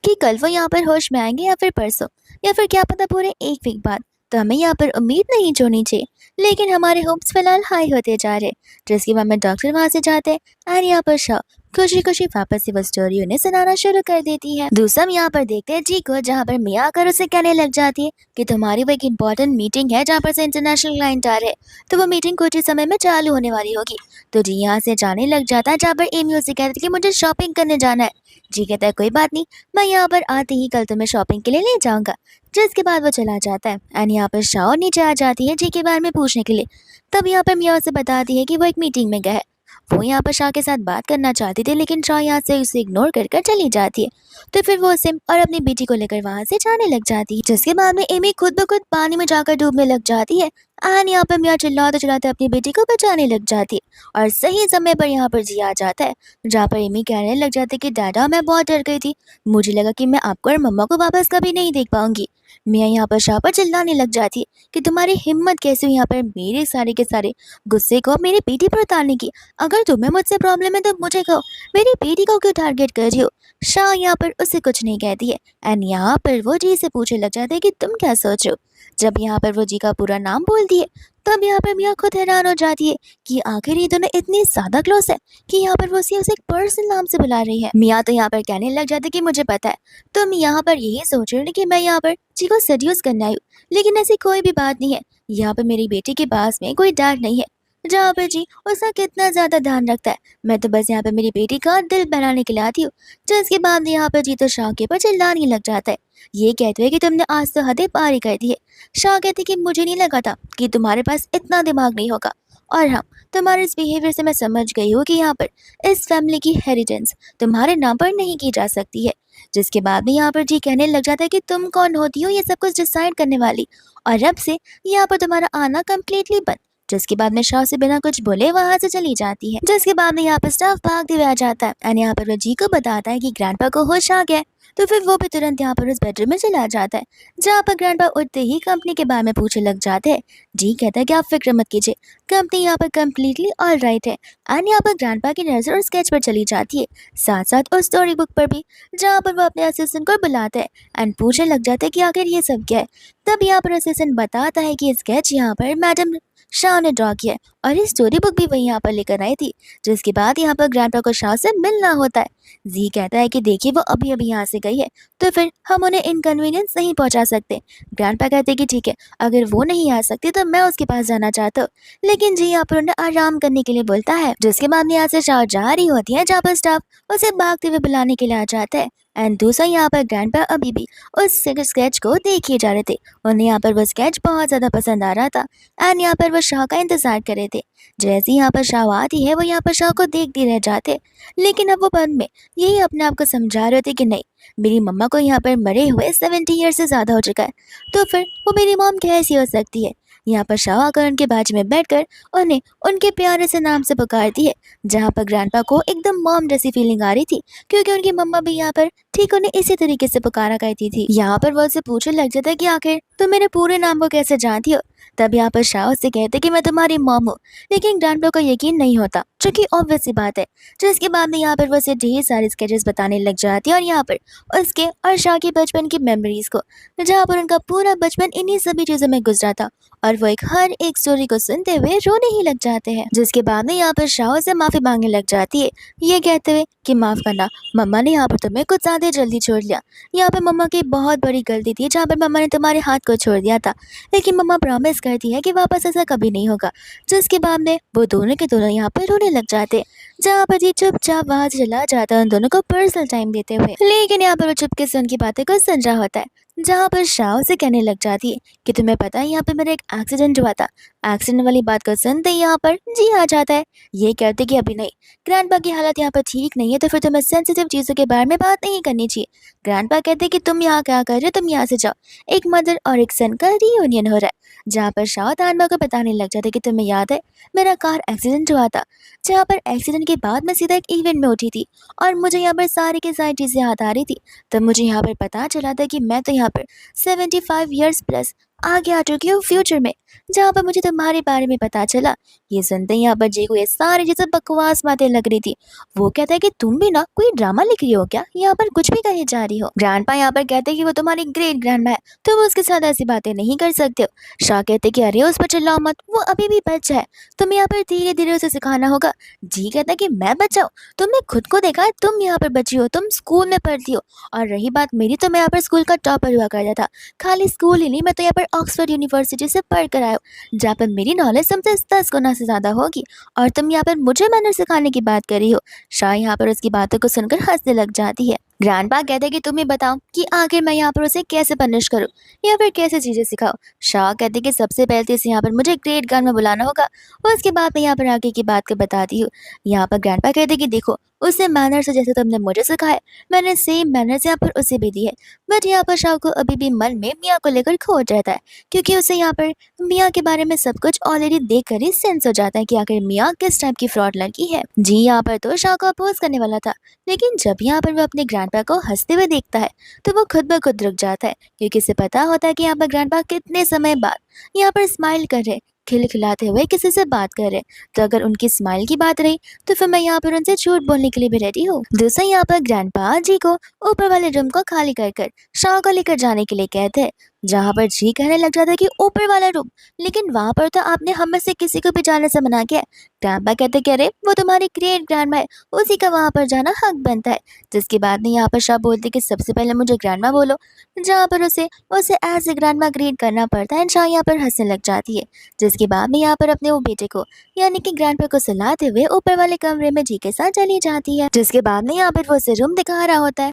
कि कल वो यहाँ पर होश में आएंगे या फिर परसों, या फिर क्या पता पूरे एक वीक बाद। तो हमें यहाँ पर उम्मीद नहीं छोड़नी चाहिए, लेकिन हमारे होप्स फिलहाल हाई होते जा रहे, जिसके बाद में डॉक्टर वहां से जाते हैं एंड यहाँ पर शाह खुशी खुशी वापस से वो स्टोरी उन्हें सुनाना शुरू कर देती है। दूसरा हम यहाँ पर देखते हैं जी को, जहाँ पर मियाँ आकर उसे कहने लग जाती है कि तुम्हारी वो एक इम्पोर्टेंट मीटिंग है जहाँ पर से इंटरनेशनल क्लाइंट आ रहे हैं, तो वो मीटिंग कुछ ही समय में चालू होने वाली होगी। तो जी यहाँ से जाने लग जाता है, जहाँ पर एमी उसे कहती है कि मुझे शॉपिंग करने जाना है। जी कहता है कोई बात नहीं, मैं यहाँ पर आते ही कल तुम्हें शॉपिंग के लिए ले जाऊंगा। जिसके बाद वो चला जाता है एंड यहाँ पर शाह नीचे आ जाती है जी के बारे में पूछने के लिए। तब यहाँ पर मियाँ उसे बताती है कि वो एक मीटिंग में गया है, वो यहाँ पर शाह के साथ बात करना चाहती थी, लेकिन शाह यहाँ से उसे इग्नोर कर कर चली जाती है। तो फिर वो उसे और अपनी बेटी को लेकर वहां से जाने लग जाती है, जिसके बाद में एमी खुद ब खुद पानी में जाकर डूबने लग जाती है एंड यहाँ पर मियाँ चिल्लाते चिल्लाते अपनी बेटी को बचाने लग जाती है। और सही समय पर यहाँ पर जी आ जाता है, जहाँ पर एमी कहने लग जाती है कि दादा मैं बहुत डर गई थी, मुझे लगा कि मैं आपको और मम्मा को वापस कभी नहीं देख पाऊंगी। मियाँ यहाँ पर शाह पर चिल्लाने लग जाती है कि तुम्हारी हिम्मत कैसे हुई यहाँ पर मेरे सारे के सारे गुस्से को मेरी बेटी पर उतारने की? अगर तुम्हें मुझसे प्रॉब्लम है तो मुझे कहो, मेरी बेटी को क्यों टारगेट कर रही हो? शाह यहाँ पर उसे कुछ नहीं कहती है एंड यहाँ पर वो जी से पूछने लग जाते हैं कि तुम क्या सोच रहे हो। जब यहाँ पर वो जी का पूरा नाम बोलती है, तब यहाँ पर मियाँ खुद हैरान हो जाती है कि आखिर ये दोनों इतनी ज्यादा क्लोज है कि यहाँ पर वो उसे एक पर्सनल नाम से बुला रही है। मियाँ तो यहाँ पर कहने लग जाते कि मुझे पता है तुम यहाँ पर यही सोच रहे हो कि मैं यहाँ पर जी को सेड्यूस करना आई हूँ, लेकिन ऐसी कोई भी बात नहीं है। यहाँ पर मेरी बेटी के पास में कोई डर नहीं है, जहाँ पर जी उसका कितना ज्यादा ध्यान रखता है। मैं तो बस यहाँ पे मेरी बेटी का दिल बहलाने के लिए आती हूँ। जिसके बाद यहाँ पर जी तो शाह के पर चिल्लाने लग जाता है, ये कहते हुए कि तुमने आज तो हदें पार ही कर दी है। शाह कहती कि मुझे नहीं लगा था कि तुम्हारे पास इतना दिमाग नहीं होगा। और हाँ, तुम्हारे इस बिहेवियर से मैं समझ गई हूँ कि यहाँ पर इस फैमिली की हेरिटेंस तुम्हारे नाम पर नहीं की जा सकती है। जिसके बाद भी यहाँ पर जी कहने लग जाता है कि तुम कौन होती हो ये सब कुछ डिसाइड करने वाली, और अब से यहाँ पर तुम्हारा आना कम्प्लीटली बंद। जिसके बाद में शाह से बिना कुछ बोले वहां से चली जाती है। जिसके बाद में यहाँ पर स्टाफ भागते हुए आ जाता है और यहाँ पर वो जी को बताता है कि ग्रैंडपा को होश आ गया है। तो फिर वो भी तुरंत यहाँ पर उस बेडरूम में चला जाता है, जहाँ पर ग्रैंडपा उठते ही कंपनी के बारे में पूछने लग जाते हैं। जी कहता है कि आप फिक्र मत कीजिए, कंपनी यहाँ पर कम्प्लीटली ऑल राइट है। एंड यहाँ पर ग्रैंडपा की नजर और स्केच पर चली जाती है, साथ साथ उस स्टोरी बुक पर भी, जहाँ पर वो अपने असिस्टेंट को बुलाते हैं एंड पूछने लग जाते हैं कि आखिर ये सब क्या है। तब यहाँ पर असिस्टेंट बताता है कि स्केच यहाँ पर मैडम शाह ने ड्रॉ किया है और ये स्टोरी बुक भी वही यहाँ पर लेकर आई थी। जिसके बाद यहाँ पर ग्रैंडपा को शाह से मिलना होता है। जी कहता है कि देखिए वो अभी अभी यहाँ से गई है, तो फिर हम उन्हें इनकन्वीनियंस नहीं पहुंचा सकते। ग्रैंडपा कहते हैं कि ठीक है, अगर वो नहीं आ सकती तो मैं उसके पास जाना चाहता हूँ। लेकिन जी यहाँ पर उन्हें आराम करने के लिए बोलता है। जिसके बाद में यहाँ से शाह जा रही होती है, जहाँ पर स्टाफ उसे भागते हुए बुलाने के लिए आ जाता है। एंड दूसरा यहाँ पर ग्रैंडपा अभी भी उस स्केच को देखे जा रहे थे। उन्हें यहाँ पर वो स्केच बहुत ज्यादा पसंद आ रहा था एंड यहाँ पर वो शाह का इंतजार कर रहे थे। जैसे ही यहाँ पर शाह आती है वो यहाँ पर शाह को देखते रह जाते। लेकिन अब वो मन में यही अपने आप को समझा रहे थे कि नहीं, मेरी मम्मा को यहाँ पर मरे हुए 70 ईयर से ज्यादा हो चुका है, तो फिर वो मेरी मॉम कैसी हो सकती है। यहाँ पर शाह आकर उनके बाजू में बैठकर उन्हें उनके प्यारे से नाम से पुकारती है, जहाँ पर ग्रैंडपा को एकदम मॉम जैसी फीलिंग आ रही थी, क्योंकि उनकी मम्मा भी यहाँ पर ठीक उन्हें इसी तरीके से पुकारा करती थी। यहाँ पर वो उससे पूछने लग जाता है कि आखिर तुम मेरे पूरे नाम को कैसे जानती हो। तब यहाँ पर शाह उससे कहते कि मैं तुम्हारी मॉम हूँ। लेकिन ग्रैंडपा को यकीन नहीं होता, जो कि ऑब्वियस सी बात है। जिसके बाद में यहाँ पर वो उसे ढेर सारे स्केचेस बताने लग जाती है और यहाँ पर उसके और शाह के बचपन की मेमोरीज को, जहाँ पर उनका पूरा बचपन इन्हीं सभी चीजों में गुजरा था। और वो एक हर एक स्टोरी को सुनते हुए रोने ही लग जाते हैं। जिसके बाद में यहाँ पर शाह से माफी मांगने लग जाती है, ये कहते हुए कि माफ करना, मम्मा ने यहाँ पर तुम्हें कुछ ज्यादा जल्दी छोड़ लिया। यहाँ पर मम्मा की बहुत बड़ी गलती थी, जहाँ पर मम्मा ने तुम्हारे हाथ को छोड़ दिया था। लेकिन मम्मा प्रॉमिस करती है कि वापस ऐसा कभी नहीं होगा। जिसके बाद में वो दोनों के दोनों यहाँ पर रोने लग जाते, जहाँ पर ये चुपचाप वहां से चला जाता है उन दोनों को पर्सनल टाइम देते हुए। लेकिन यहाँ पर वो चुपके से उनकी बातें को सुन रहा होता है, जहाँ पर शाह से कहने लग जाती है कि तुम्हें पता है यहाँ पे मेरा एक एक्सीडेंट हुआ था। एक्सीडेंट वाली बात को सुनते ही यहाँ पर जी आ जाता है, ये कहते कि अभी नहीं, ग्रैंडपा की हालत यहाँ पर ठीक नहीं है, तो फिर तुम्हें सेंसिटिव चीजों के बारे में बात नहीं करनी चाहिए। ग्रैंडपा कहते कि तुम यहाँ क्या कर रहे हो, तुम यहाँ से जाओ, एक मदर और एक सन का रियूनियन हो रहा है। जहाँ पर शाह तानबा को बताने लग जाता है कि तुम्हें याद है मेरा कार एक्सीडेंट हुआ था। जहाँ पर एक्सीडेंट के बाद मैं सीधा एक इवेंट में उठी थी और मुझे यहाँ पर सारी की सारी चीजें याद आ रही थी। तब मुझे यहाँ पर पता चला था कि मैं तो यहाँ पर 75 ईयर्स प्लस आगे आ चुकी हूँ फ्यूचर में। जहाँ पर मुझे तुम्हारे बारे में पता चला। ये सुनते ही यहाँ पर जी को ये सारी चीजें बकवास बातें लग रही थी। वो कहता है कि तुम भी ना कोई ड्रामा लिख रही हो क्या, यहाँ पर कुछ भी कहे जा रही हो। ग्रैंडपा यहाँ पर कहते हैं कि वो तुम्हारी ग्रेट ग्रैंडमा है, तुम उसके साथ ऐसी बातें नहीं कर सकते हो। शाह कहते कि अरे उस पर चिल्लाओ मत, वो अभी भी बच्चा है, तुम्हें यहाँ पर धीरे धीरे उसे सिखाना होगा। जी कहता है कि मैं बच्चा हूँ, तुमने खुद को देखा है, तुम यहाँ पर बच्ची हो, तुम स्कूल में पढ़ती हो। और रही बात मेरी, तो मैं यहाँ पर स्कूल का टॉपर हुआ करता था। खाली स्कूल ही नहीं, मैं तो यहाँ पर ऑक्सफोर्ड यूनिवर्सिटी से पढ़ कर आया हूँ, जहाँ पर मेरी नॉलेज तुमसे 10 गुना से ज्यादा होगी। और तुम यहाँ पर मुझे मैनर सिखाने की बात कर रही हो। शाह यहाँ पर उसकी बातों को सुनकर हंसने लग जाती है। ग्रैंडपा कहते हैं कि तुम ही बताओ कि आखिर मैं यहाँ पर उसे कैसे पनिश करूँ या फिर कैसे चीजें सिखाओ। शाह कहते हैं कि सबसे पहले तो इसे यहाँ पर मुझे ग्रेट गार्ड में बुलाना होगा, उसके बाद मैं यहाँ पर आगे की बात को बताती हूँ। यहाँ पर ग्रैंडपा कहते हैं कि देखो, उसे मैनर से जैसे तुमने मुझे सिखाया, मैंने सेम मैनर्स यहाँ पर उसे भी दी है। बट यहाँ पर शाह को अभी भी मन में मियाँ को लेकर खोट रहता है, क्योंकि उसे यहाँ पर मियाँ के बारे में सब कुछ ऑलरेडी देख कर ही सेंस हो जाता है कि आखिर मियाँ किस टाइप की फ्रॉड लड़की है। जी यहाँ पर तो शाह को अपोज करने वाला था, लेकिन जब यहाँ पर वो अपने ग्रैंडपा को हंसते हुए देखता है तो वो खुद ब खुद रुक जाता है, क्योंकि उसे पता होता है कि यहाँ पर ग्रैंडपा कितने समय बाद यहाँ पर स्माइल कर रहे, खिलखिलाते हुए किसी से बात कर रहे। तो अगर उनकी स्माइल की बात रही तो फिर मैं यहाँ पर उनसे झूठ बोलने के लिए भी रेडी हूँ। दूसरा यहाँ पर ग्रैंडपा जी को ऊपर वाले रूम को खाली कर कर शाह को लेकर जाने के लिए कहते हैं। जहाँ पर जी कहने लग जाता है कि ऊपर वाला रूम, लेकिन वहाँ पर तो आपने हम में से किसी को भी जाने से मना किया है। ग्रैंडपा कहते कि अरे वो तुम्हारी ग्रेट ग्रैंडमा है, उसी का वहाँ पर जाना हक बनता है। जिसके बाद में यहाँ पर शाह बोलते कि सबसे पहले मुझे ग्रैंडमा बोलो, जहाँ पर उसे उसे एज ए ग्रैंडमा ग्रीट करना पड़ता है। शाह यहाँ पर हंसने लग जाती है। जिसके बाद में यहाँ पर अपने वो बेटे को यानी कि ग्रैंडपा को सुलाते हुए ऊपर वाले कमरे में जी के साथ चली जाती है। जिसके बाद में यहाँ पर वो उसे रूम दिखा रहा होता है।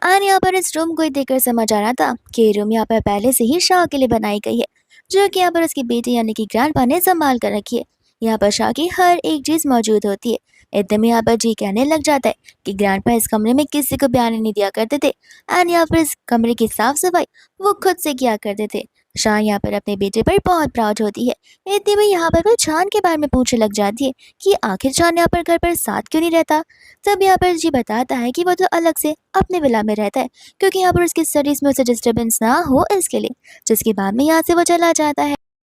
और यहाँ पर इस रूम को ही देखकर समझ आ रहा था कि ये रूम यहाँ पर पहले से ही शाह के लिए बनाई गई है, जो कि यहाँ पर उसकी बेटी यानी कि ग्रैंडपा ने संभाल कर रखी है। यहाँ पर शाह की हर एक चीज मौजूद होती है। इतने में यहाँ पर जी कहने लग जाता है कि ग्रैंडपा इस कमरे में किसी को भी आने नहीं दिया करते थे, एंड यहाँ पर इस कमरे की साफ सफाई वो खुद से किया करते थे। शाह यहाँ पर अपने बेटे पर बहुत प्राउड होती है। इतने में यहाँ पर वो चांद के बारे में पूछने लग जाती है कि आखिर चांद यहाँ पर घर पर साथ क्यों नहीं रहता। तब यहाँ पर जी बताता है कि वो तो अलग से अपने विला में रहता है, क्योंकि यहाँ पर उसकी स्टडीज में उसे डिस्टर्बेंस ना हो इसके लिए। जिसके बाद में यहाँ से वो चला जाता है।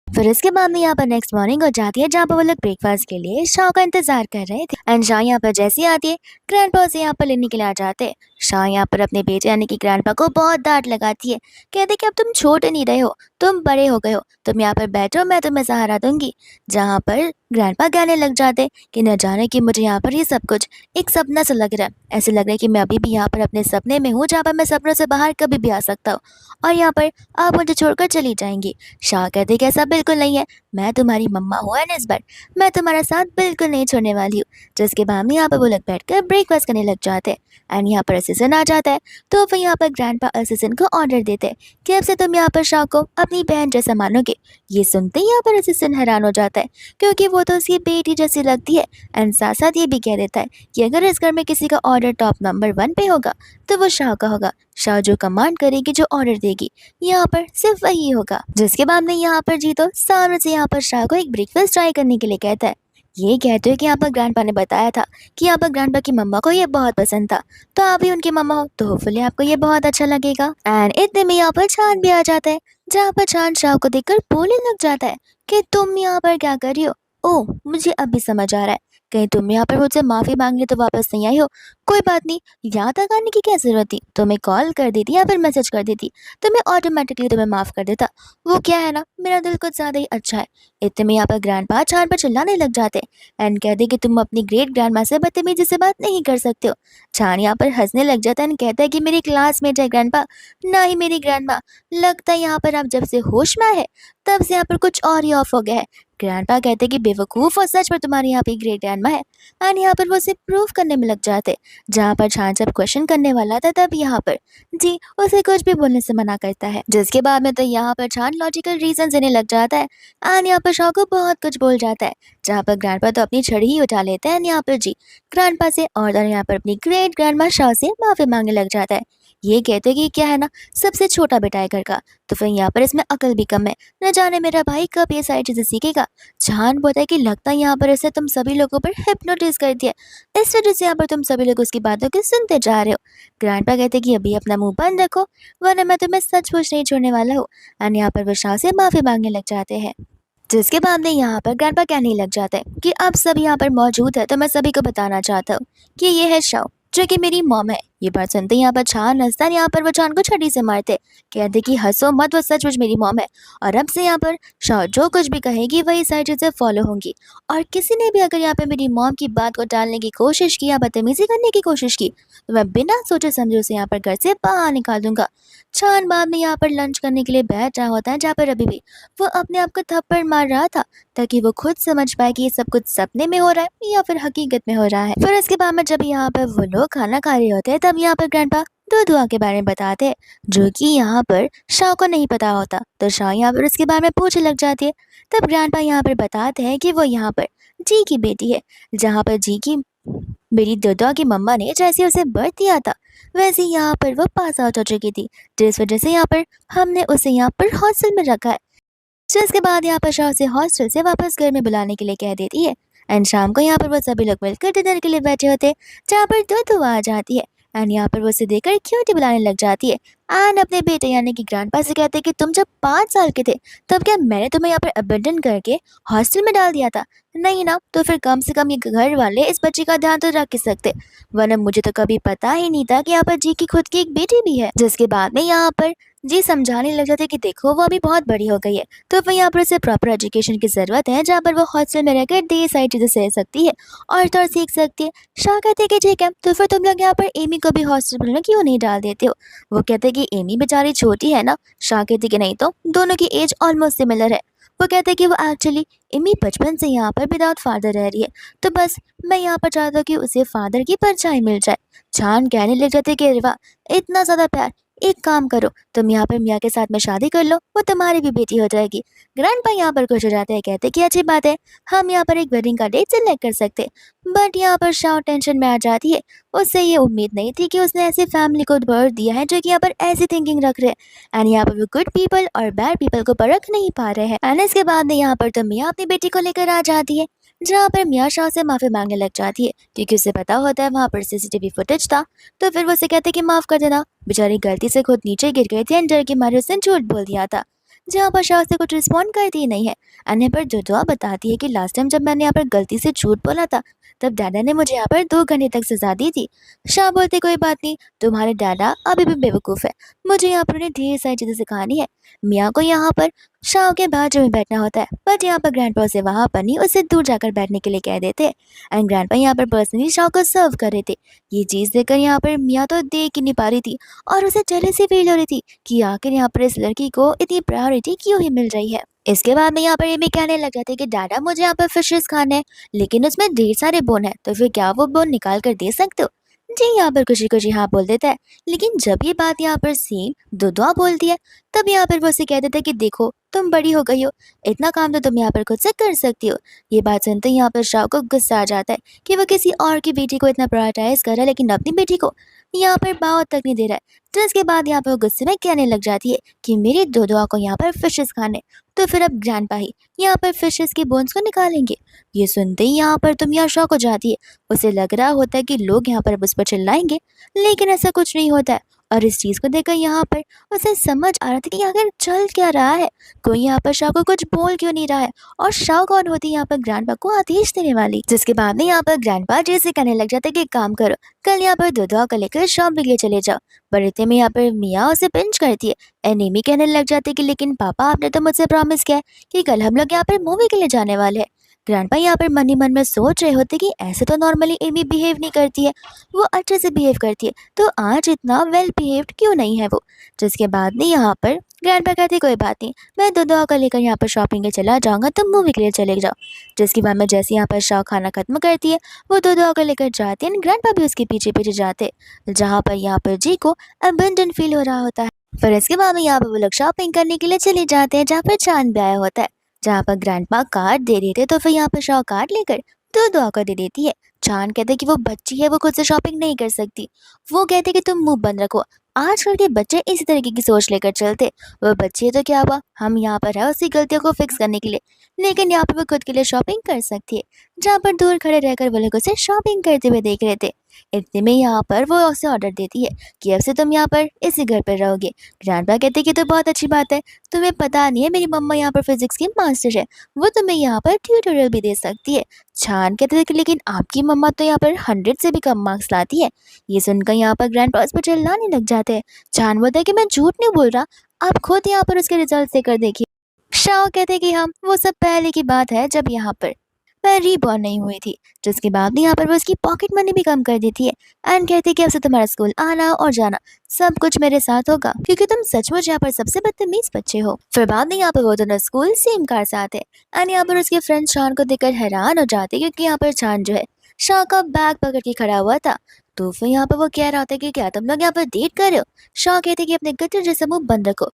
फिर इसके बाद में यहाँ पर नेक्स्ट मॉर्निंग हो जाती है, जहाँ पर वो लोग ब्रेकफास्ट के लिए शाह का इंतजार कर रहे थे। एंड शाह यहाँ पर जैसे ही आती है, ग्रैंडपा उसे यहाँ पर लेने के लिए आ जाते हैं। शाह यहाँ पर अपने बेटे यानी कि ग्रैंडपा को बहुत डांट लगाती है। कहते कि अब तुम छोटे नहीं रहे हो, तुम बड़े हो गए हो, तुम यहाँ पर बैठो, मैं तुम्हें सहारा दूंगी। जहाँ पर ग्रैंडपा कहने लग जाते कि न जाने कि मुझे यहाँ पर ये सब कुछ एक सपना सा लग रहा है। ऐसे लग रहा है कि मैं अभी भी यहाँ पर अपने सपने में हूँ, जहाँ पर मैं सपनों से बाहर कभी भी आ सकता हूँ, और यहाँ पर आप मुझे छोड़कर चली जाएंगी। शाह कहते कि ऐसा बिल्कुल नहीं है, मैं तुम्हारी मम्मा हूँ एंड इस बार मैं तुम्हारा साथ बिल्कुल नहीं छोड़ने वाली हूँ। जिसके बाद में यहाँ पर वो लोग बैठकर ब्रेकफास्ट करने लग जाते हैं। एंड यहाँ पर असिस्टेंट आ जाता है, तो फिर यहाँ पर ग्रैंडपा असिस्टेंट को ऑर्डर देते हैं कि अब से तुम यहाँ पर शाह को अपनी बहन जैसा मानोगे। ये सुनते ही यहाँ पर असिस्टेंट हैरान हो जाता है, क्योंकि वो तो उसकी बेटी जैसी लगती है। एंड साथ साथ ये भी कह देता है कि अगर इस घर में किसी का ऑर्डर टॉप नंबर 1 पे होगा तो वो शाह का होगा। शाह जो कमांड करेगी, जो ऑर्डर देगी, यहाँ पर सिर्फ वही होगा। जिसके बाद में यहाँ पर जीतो सामने से यहाँ पर शाह को एक ब्रेकफास्ट ट्राई करने के लिए कहता है। ये कहते हो कि यहाँ पर ग्रैंडपा ने बताया था कि यहाँ पर ग्रैंडपा की मम्मा को ये बहुत पसंद था, तो आप भी उनकी मम्मा हो तो होपफुली आपको ये बहुत अच्छा लगेगा। एंड इतने में यहाँ पर चांद भी आ जाता है, जहाँ पर चांद शाह को देखकर बोलने लग जाता है कि तुम यहाँ पर क्या कर रही हो। ओह, मुझे अभी समझ आ रहा है, कहीं तुम यहाँ पर मुझसे माफी मांगने तो वापस नहीं आई हो। कोई बात नहीं, यहाँ तक आने की क्या जरूरत थी, तुम्हें कॉल कर देती या फिर मैसेज कर देती तो मैं ऑटोमेटिकली तुम्हें माफ कर देता। वो क्या है ना, मेरा दिल कुछ ज्यादा ही अच्छा है। इतने में यहाँ पर ग्रैंडपा चांद पर चिल्लाने लग जाते एंड कहते कि तुम अपनी ग्रेट ग्रैंडमा से बदतमीजी से बात नहीं कर सकते हो। चांद यहाँ पर हंसने लग जाता है एंड कहता है कि मेरी क्लासमेट है ग्रैंडपा, ना ही मेरी ग्रैंडमा। लगता है यहाँ पर आप जब से होश में आए हैं तब से यहाँ पर कुछ और ही ऑफ हो गया है। ग्रैंडपा कहते कि बेवकूफ, और सच में तुम्हारी यहाँ पे ग्रेट ग्रैंडमा है। एंड यहाँ पर वो उसे प्रूव करने में लग जाते। जहाँ पर चांद जब क्वेश्चन करने वाला था, तब यहाँ पर जी उसे कुछ भी बोलने से मना करता है। जिसके बाद में तो यहाँ पर चांद लॉजिकल रीजन देने लग जाता है एंड यहाँ पर शाह को बहुत कुछ बोल जाता है। जहाँ पर ग्रैंडपा तो अपनी छड़ी ही उठा लेते हैं, यहाँ पर जी ग्रैंडपा से और यहाँ पर अपनी ग्रेट ग्रैंडमा शाह से माफी मांगने लग जाता है। ये कहते हैं कि क्या है ना, सबसे छोटा बेटा है घर का, तो फिर यहाँ पर इसमें अकल भी कम है, न जाने मेरा भाई कब ये सारी चीजें सीखेगा। चांद बोलता है कि लगता है यहाँ पर ऐसे तुम सभी लोगों पर हिप्नोटाइज कर दिया, इस वजह से यहाँ पर तुम सभी लोग उसकी बातों को सुनते जा रहे हो। ग्रैंडपा कहते कि अभी अपना मुंह बंद रखो, वरना मैं तुम्हें सचमुच नहीं छोड़ने वाला हूँ। एंड यहाँ पर वो शाह से माफी मांगने लग जाते हैं। जिसके बाद में यहाँ पर ग्रैंडपा कहने लग जाता है कि अब सब यहाँ पर मौजूद है, तो मैं सभी को बताना चाहता हूँ कि ये है शाह, जो कि मेरी मॉम है। ये बात सुनते ही यहाँ पर चांद हंसता है, यहाँ पर वो चांद को छड़ी से मारते, कहते कि हंसो मत, वो सचमुच मेरी मॉम है, और अब से यहाँ पर शाह जो कुछ भी कहेगी वही सारी चीजें फॉलो होंगी। और किसी ने भी अगर यहाँ पे मेरी मॉम की बात को टालने की कोशिश की या बदतमीजी करने की कोशिश की, तो मैं बिना सोचे समझे उसे यहाँ पर घर से बाहर निकाल दूंगा। चांद बाद में यहाँ पर लंच करने के लिए बैठ रहा होता है, जहाँ पर अभी भी वो अपने आप को थप्पड़ मार रहा था, ताकि वो खुद समझ पाए कि ये सब कुछ सपने में हो रहा है या फिर हकीकत में हो रहा है। फिर इसके बाद में जब यहाँ पर वो लोग खाना खा रहे होते हैं, तब यहाँ पर ग्रैंडपा दो दुआ के बारे में बताते हैं, जो कि यहाँ पर शाह को नहीं पता होता। तो शाह यहाँ पर उसके बारे में पूछने लग जाती है। तब ग्रैंडपा यहाँ पर बताते हैं कि वो यहाँ पर जी की बेटी है, जहाँ पर जी की मेरी दुआ की मम्मा ने जैसे उसे बर्थ दिया था, वैसे ही यहाँ पर वो पास आउट हो चुकी थी, जिस वजह से यहाँ पर हमने उसे यहाँ पर हॉस्टल में रखा है। जिसके बाद यहाँ पर शाह उसे हॉस्टल से वापस घर में बुलाने के लिए कह देती है। एंड शाम को यहाँ पर वो सभी लोग मिलकर डिनर के लिए बैठे होते, जहाँ पर दो दुआ आ जाती है। एंड यहाँ पर वो उसे देखकर क्यूटी बुलाने लग जाती है एंड अपने बेटे यानी कि ग्रैंडपा से कहते हैं कि तुम जब 5 साल के थे तब क्या मैंने तुम्हें यहाँ पर अबेंडन करके हॉस्टल में डाल दिया था? नहीं ना, तो फिर कम से कम ये घर वाले इस बच्चे का ध्यान तो रख ही सकते, वरना मुझे तो कभी पता ही नहीं था कि यहाँ पर जी की खुद की एक बेटी भी है। जिसके बाद में यहाँ पर जी समझाने लग जाते कि देखो वो अभी बहुत बड़ी हो गई है, तो फिर यहाँ पर उसे प्रॉपर एजुकेशन की जरूरत है जहाँ पर वो हॉस्टल में रहकर ढेर सारी चीजें सह सकती है और तो और सीख सकती है। शाह कहते हैं कि ठीक है, तो फिर तुम लोग यहाँ पर एमी को भी हॉस्टल में क्यों नहीं डाल देते हो? वो कहते हैं कि एमी बेचारी छोटी है ना। शाह कहती कि नहीं, तो दोनों की एज ऑलमोस्ट सिमिलर है। वो कहते हैं कि वो एक्चुअली एमी बचपन से यहाँ पर विदाउट फादर रह रही है, तो बस मैं यहाँ पर चाहता हूँ कि उसे फादर की परछाई मिल जाए। चांद कहने लग जाते कि अरे वाह, इतना ज्यादा प्यार, एक काम करो, तुम यहाँ पर मियाँ के साथ में शादी कर लो, वो तुम्हारी भी बेटी हो जाएगी। ग्रैंडपा यहाँ पर खुश हो जाते हैं, कहते कि अच्छी बात है, हम यहाँ पर एक वेडिंग का डेट सिलेक्ट कर सकते। बट यहाँ पर शाह टेंशन में आ जाती है। उससे ये उम्मीद नहीं थी कि उसने ऐसी फैमिली को बर्थ दिया है जो कि यहाँ पर ऐसी थिंकिंग रख रहे हैं एंड यहाँ पर वो गुड पीपल और बैड पीपल को परख नहीं पा रहे हैं। एंड इसके बाद में यहाँ पर तो मियाँ अपनी बेटी को लेकर आ जाती है, जहाँ पर मियाँ शाह से माफी मांगने लग जाती है क्योंकि उसे पता होता है वहाँ पर सीसीटीवी फुटेज था। तो फिर वो उसे कहते कि माफ कर देना, बेचारी गलती से खुद नीचे गिर गई थी एंड डर के मारे उसने झूठ बोल दिया था। जहाँ पर शाह से कुछ रिस्पॉन्ड करती ही नहीं है। अन्य पर दुआ बताती है कि लास्ट टाइम जब मैंने यहाँ पर गलती से झूठ बोला था तब डैडा ने मुझे यहाँ पर 2 घंटे तक सजा दी थी। शाह बोलते कोई बात नहीं, तुम्हारे डैडा अभी भी बेवकूफ़ है, मुझे यहाँ पर उन्हें ढेर सारी चीज़ें सिखानी है। मियाँ को यहाँ पर शाह के बाजू में बैठना होता है, बट यहाँ पर ग्रैंडपा उसे वहाँ पर नहीं उससे दूर जाकर बैठने के लिए कह देते हैं। एंड ग्रैंडपा यहाँ पर पर्सनली शाह को सर्व कर रहे थे। ये चीज़ देखकर यहाँ पर मियाँ तो देख ही नहीं पा रही थी और उसे जेलसी फील हो रही थी कि आखिर यहाँ पर इस लड़की को इतनी प्रायोरिटी क्यों ही मिल रही है। इसके बाद में यहाँ पर ये भी कहने लग जाते कि डैडा मुझे यहाँ पर फिशेस खाने हैं, लेकिन उसमें ढेर सारे बोन है, तो फिर क्या वो बोन निकाल कर दे सकते हो? जी यहाँ पर खुशी खुशी हाँ बोल देता है। लेकिन जब ये बात यहाँ पर सेम दुधवा बोलती है तब यहाँ पर वो उसे कह देता है कि देखो तुम बड़ी हो गई हो, इतना काम तो तुम यहाँ पर खुद से कर सकती हो। ये बात सुनते ही यहाँ पर शाह को गुस्सा आ जाता है कि वो किसी और की बेटी को इतना प्रायोरिटाइज कर रहा है लेकिन अपनी बेटी को यहाँ पर बात तक नहीं दे रहा है। तो इसके बाद यहाँ पर वो गुस्से में कहने लग जाती है कि मेरी दुधवा को यहाँ पर फिशेस खाने, तो फिर अब ग्रैंडपा ही यहाँ पर फिशेस की बोन्स को निकालेंगे। ये सुनते ही यहाँ पर तुम यहाँ शॉक हो जाती है। उसे लग रहा होता है कि लोग यहाँ पर अब उस पर चिल्लाएंगे, लेकिन ऐसा कुछ नहीं होता है। और इस चीज को देखकर यहाँ पर उसे समझ आ रहा था कि आखिर चल क्या रहा है, कोई यहाँ पर शाह को कुछ बोल क्यों नहीं रहा है और शाह कौन होती है यहाँ पर ग्रैंडपा को आदेश देने वाली। जिसके बाद में यहाँ पर ग्रैंडपा जैसे कहने लग जाते कि एक काम करो, कल यहाँ पर दुधवा को लेकर शॉपिंग के लिए चले जाओ। पर इतने में यहाँ पर मियाँ उसे पिंच करती है। एनिमी कहने लग जाते कि लेकिन पापा आपने तो मुझसे प्रॉमिस किया है कि कल हम लोग यहाँ पर मूवी के लिए जाने वाले हैं। ग्रैंडपा यहाँ पर मन ही मन में सोच रहे होते कि ऐसे तो नॉर्मली एमी बिहेव नहीं करती है, वो अच्छे से बिहेव करती है, तो आज इतना वेल बिहेव्ड क्यों नहीं है वो। जिसके बाद में यहाँ पर ग्रैंडपा कहती कोई बात नहीं, मैं दुधवा को लेकर यहाँ पर शॉपिंग के चला जाऊंगा, तुम मूवी के लिए चले जाओ। जिसके बाद में जैसे यहाँ पर शाह खाना खत्म करती है वो दुधवा को लेकर जाती है, ग्रैंडपा भी उसके पीछे पीछे जाते, जहाँ पर यहाँ पर जी को अबंडन फील हो रहा होता है। फिर इसके बाद में यहाँ पर वो लोग शॉपिंग करने के लिए चले जाते हैं जहाँ पर चांद भी आया होता है। जहाँ पर ग्रैंडपा कार्ड दे रहे थे तो फिर यहाँ पर शाह कार्ड लेकर दुधवा को दे देती है। चांद कहते कि वो बच्ची है, वो खुद से शॉपिंग नहीं कर सकती। वो कहते कि तुम मुंह बंद रखो, आजकल के बच्चे इसी तरीके की सोच लेकर चलते। वो बच्ची है तो क्या हुआ, हम यहाँ पर है उसी गलतियों को फिक्स करने के लिए, लेकिन यहाँ पर वो खुद के लिए शॉपिंग कर सकती है। जहाँ पर दूर खड़े रहकर वो लोग उसे शॉपिंग करते हुए देख रहे थे। इतने में यहाँ पर वो उसे ऑर्डर देती है कि अब से तुम यहाँ पर इसी घर पर रहोगे। ग्रैंडपा कहते कि तो बहुत अच्छी बात है, तुम्हें पता नहीं है मेरी मम्मा यहाँ पर फिजिक्स की मास्टर है, वो तुम्हें यहाँ पर ट्यूटोरियल भी दे सकती है। छान कहते थे कि लेकिन आपकी मम्मा तो यहाँ पर 100 से भी कम मार्क्स लाती है। ये सुनकर यहाँ पर ग्रैंडपा उस पर चिल्लाने लग जाते हैं। छान बोलता है कि मैं झूठ नहीं बोल रहा, आप खुद यहाँ पर उसके रिजल्ट देकर देखिए। शाह कहते कि हम वो सब पहले की बात है जब यहाँ पर मैं रीबॉर्न नहीं हुई थी। जिसके बाद यहाँ पर वो उसकी पॉकेट मनी भी कम कर देती है एंड कहती कि अब से तुम्हारा स्कूल आना और जाना सब कुछ मेरे साथ होगा क्योंकि तुम सचमुच यहाँ पर सबसे बदतमीज बच्चे हो। फिर बाद में यहाँ पर वो दोनों स्कूल सेम कार से आते हैं एंड यहाँ पर उसके फ्रेंड शान को देखकर हैरान हो जाते क्योंकि यहाँ पर शान जो है शाह का बैग पकड़ के खड़ा हुआ था। तो फिर यहाँ पर वो कह रहा था कि क्या तुम लोग यहाँ पर डेट कर रहे हो? शाह कहते कि अपने गटर जैसे मुंह बंद रखो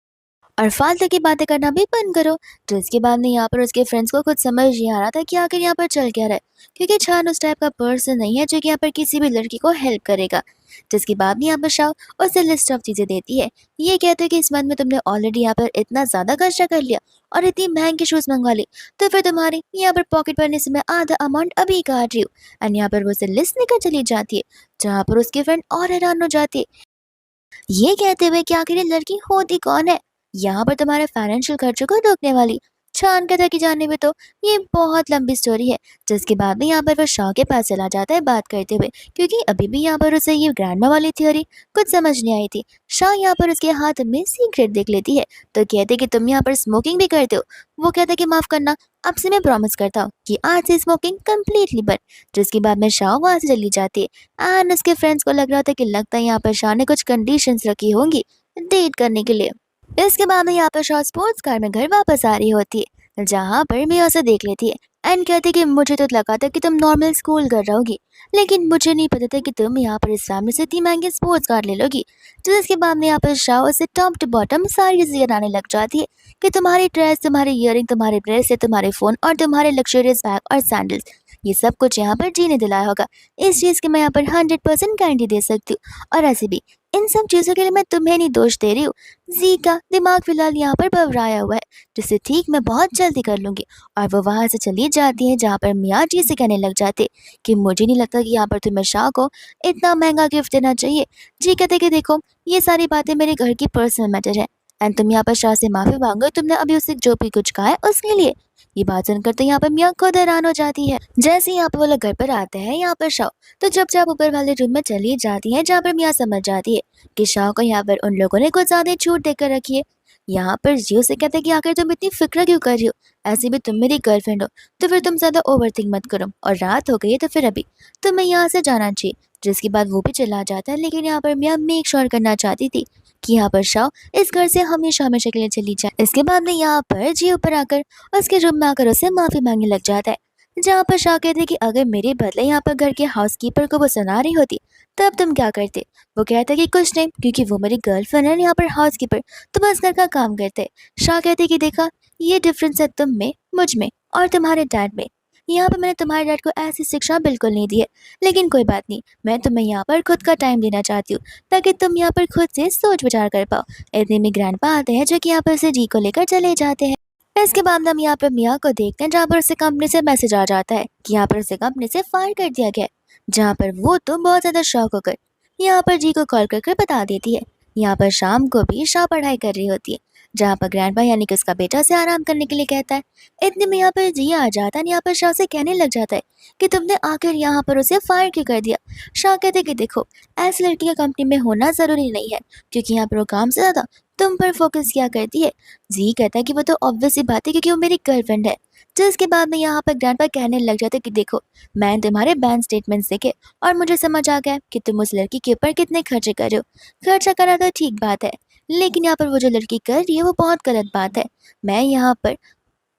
और फालतू की बातें करना भी बंद करो। जिसके बाद में यहाँ पर उसके फ्रेंड्स को खुद समझ नहीं आ रहा था कि आखिर यहाँ पर चल क्या रहा है, क्योंकि छान उस टाइप का पर्सन नहीं है जो कि यहाँ पर किसी भी लड़की को हेल्प करेगा। जिसके बाद में यहाँ पर शाह उसे लिस्ट ऑफ चीजें देती है। ये कहते हैं कि इस मंथ में तुमने ऑलरेडी यहाँ पर इतना ज्यादा खर्चा कर लिया और इतनी महंगी शूज मंगवा ली, तो फिर तुम्हारी यहाँ पर पॉकेट भरने से मैं आधा अमाउंट अभी काट रही हूँ। एंड यहाँ पर वो उसे लिस्ट लेकर चली जाती है, जहाँ पर उसके फ्रेंड और हैरान हो जाती है ये कहते हुए कि आखिर ये लड़की होती कौन है यहाँ पर तुम्हारे फाइनेंशियल खर्चों को रोकने वाली। छान के था कि जाने में तो ये बहुत लंबी स्टोरी है, जिसके बाद भी यहाँ पर वो शाह के पास चला जाता है बात करते हुए, क्योंकि अभी भी यहाँ पर उसे ये ग्रैंडमा वाली थ्योरी कुछ समझ नहीं आई थी। शाह यहाँ पर उसके हाथ में सीक्रेट देख लेती है, तो कहते कि तुम यहाँ पर स्मोकिंग भी करते हो। वो कहता कि माफ करना, आपसे मैं प्रॉमिस करता हूँ कि आज से स्मोकिंग कम्प्लीटली बंद। जिसके बाद में शाह वहां से चली जाती है एंड उसके फ्रेंड्स को लग रहा था कि लगता है यहाँ पर शाह ने कुछ कंडीशंस रखी होंगी डेट करने के लिए। इसके बाद में यहाँ पर शाह स्पोर्ट्स कार में घर वापस आ रही होती है, जहाँ पर मिया उसे देख लेती है एंड कहती कि मुझे तो लगा था कि तुम नॉर्मल स्कूल कर रहोगी, लेकिन मुझे नहीं पता था कि तुम यहाँ पर इस फैमिली से इतनी महंगी स्पोर्ट्स कार ले लोगी। तो इसके बाद में यहाँ पर शाह उसे टॉप टू बॉटम सारी चीजें गिनाने लग जाती है कि तुम्हारी ड्रेस, तुम्हारी इयरिंग, तुम्हारे ब्रेसलेट, तुम्हारे फोन और तुम्हारे लग्जरियस बैग और सैंडल्स, ये सब कुछ यहाँ पर जीने दिलाया होगा। इस चीज की मैं यहाँ पर 100% गारंटी दे सकती हूँ। और ऐसे भी इन सब चीजों के लिए मैं तुम्हें नहीं दोष दे रही हूँ, जी का दिमाग फिलहाल यहाँ पर भवराया हुआ है, जिसे ठीक मैं बहुत जल्दी कर लूंगी। और वो वहां से चली जाती है, जहाँ पर मियाँ जी से कहने लग जाते कि मुझे नहीं लगता कि यहाँ पर तुम्हें शाह को इतना महंगा गिफ्ट देना चाहिए। जी कहते कि देखो, ये सारी बातें मेरे घर की पर्सनल मैटर है एंड तुम यहाँ पर शाह से माफी मांगो, तुमने अभी उसे जो भी कुछ कहा है उसके लिए। ये बात सुनकर तो यहाँ पर मियाँ खुद हैरान हो जाती है। जैसे ही यहाँ पर वो लोग घर पर आते हैं, यहाँ पर शाह तो चुपचाप ऊपर वाले रूम में चली जाती है, जहाँ पर मियाँ समझ जाती है कि शाह को यहाँ पर उन लोगों ने कुछ ज्यादा छूट देकर रखी है। यहाँ पर जियो से कहते हैं कि आखिर तुम इतनी फिक्र क्यों कर रही हो, ऐसे भी तुम मेरी गर्लफ्रेंड हो, तो फिर तुम ज्यादा ओवर थिंक मत करो, और रात हो गई है तो फिर अभी तुम्हें यहाँ से जाना चाहिए। जिसके बाद वो भी चला जाता है, लेकिन यहाँ पर मियाँ मेक श्योर करना चाहती थी कि यहाँ पर शाह इस घर से हमेशा हमेशा के लिए चली जाए। इसके बाद में यहाँ पर जियो पर आकर उसके रूम में आकर उसे माफी मांगने लग जाता है, जहाँ पर शाह कहते कि अगर मेरे बदले यहाँ पर घर के हाउसकीपर को वो सुना रही होती तब तुम क्या करते। वो कहता कि कुछ नहीं, क्योंकि वो मेरी गर्लफ्रेंड है, यहाँ पर हाउसकीपर तो बस घर का काम करते। शाह कहते कि देखा, ये डिफरेंस है तुम में, मुझ में और तुम्हारे डैड में। यहाँ पर मैंने तुम्हारे डैड को ऐसी शिक्षा बिल्कुल नहीं दी है, लेकिन कोई बात नहीं, मैं तुम्हें यहाँ पर खुद का टाइम देना चाहती हूँ ताकि तुम यहाँ पर खुद से सोच विचार कर पाओ। इतने में ग्रैंडपा आते हैं, जो कि यहाँ पर उसे जी को लेकर चले जाते हैं। इसके बाद हम यहाँ पर मियाँ को देखते हैं, जहाँ पर उसे कंपनी से मैसेज आ जाता है कि यहाँ पर उसे कंपनी से फायर कर दिया गया है। जहाँ पर वो तो बहुत ज्यादा शॉक होकर यहाँ पर जी को कॉल कर बता देती है। यहाँ पर शाम को भी शाह पढ़ाई कर रही होती है, जहाँ पर ग्रैंडपा यानी कि उसका बेटा से आराम करने के लिए कहता है। इतने में यहाँ पर जी आ जाता है, यहाँ पर शाह से कहने लग जाता है कि तुमने आखिर यहाँ पर उसे फायर क्यों कर दिया। शाह कहते कि देखो, ऐसी लड़की का कंपनी में होना जरूरी नहीं है, क्योंकि यहाँ पर वो काम से ज्यादा तुम पर फोकस किया करती है। जी कहता है कि वो तो ऑब्वियस सी बात है, क्योंकि वो मेरी गर्लफ्रेंड है। जिसके बाद में यहाँ पर ग्रैंडपा कहने लग जाते कि देखो, मैं तुम्हारे बैंक स्टेटमेंट्स देखे और मुझे समझ आ गया कि तुम उस लड़की के ऊपर कितने खर्चे कर रहे हो। खर्चा करा तो ठीक बात है, लेकिन यहाँ पर वो जो लड़की कर रही है वो बहुत गलत बात है। मैं यहाँ पर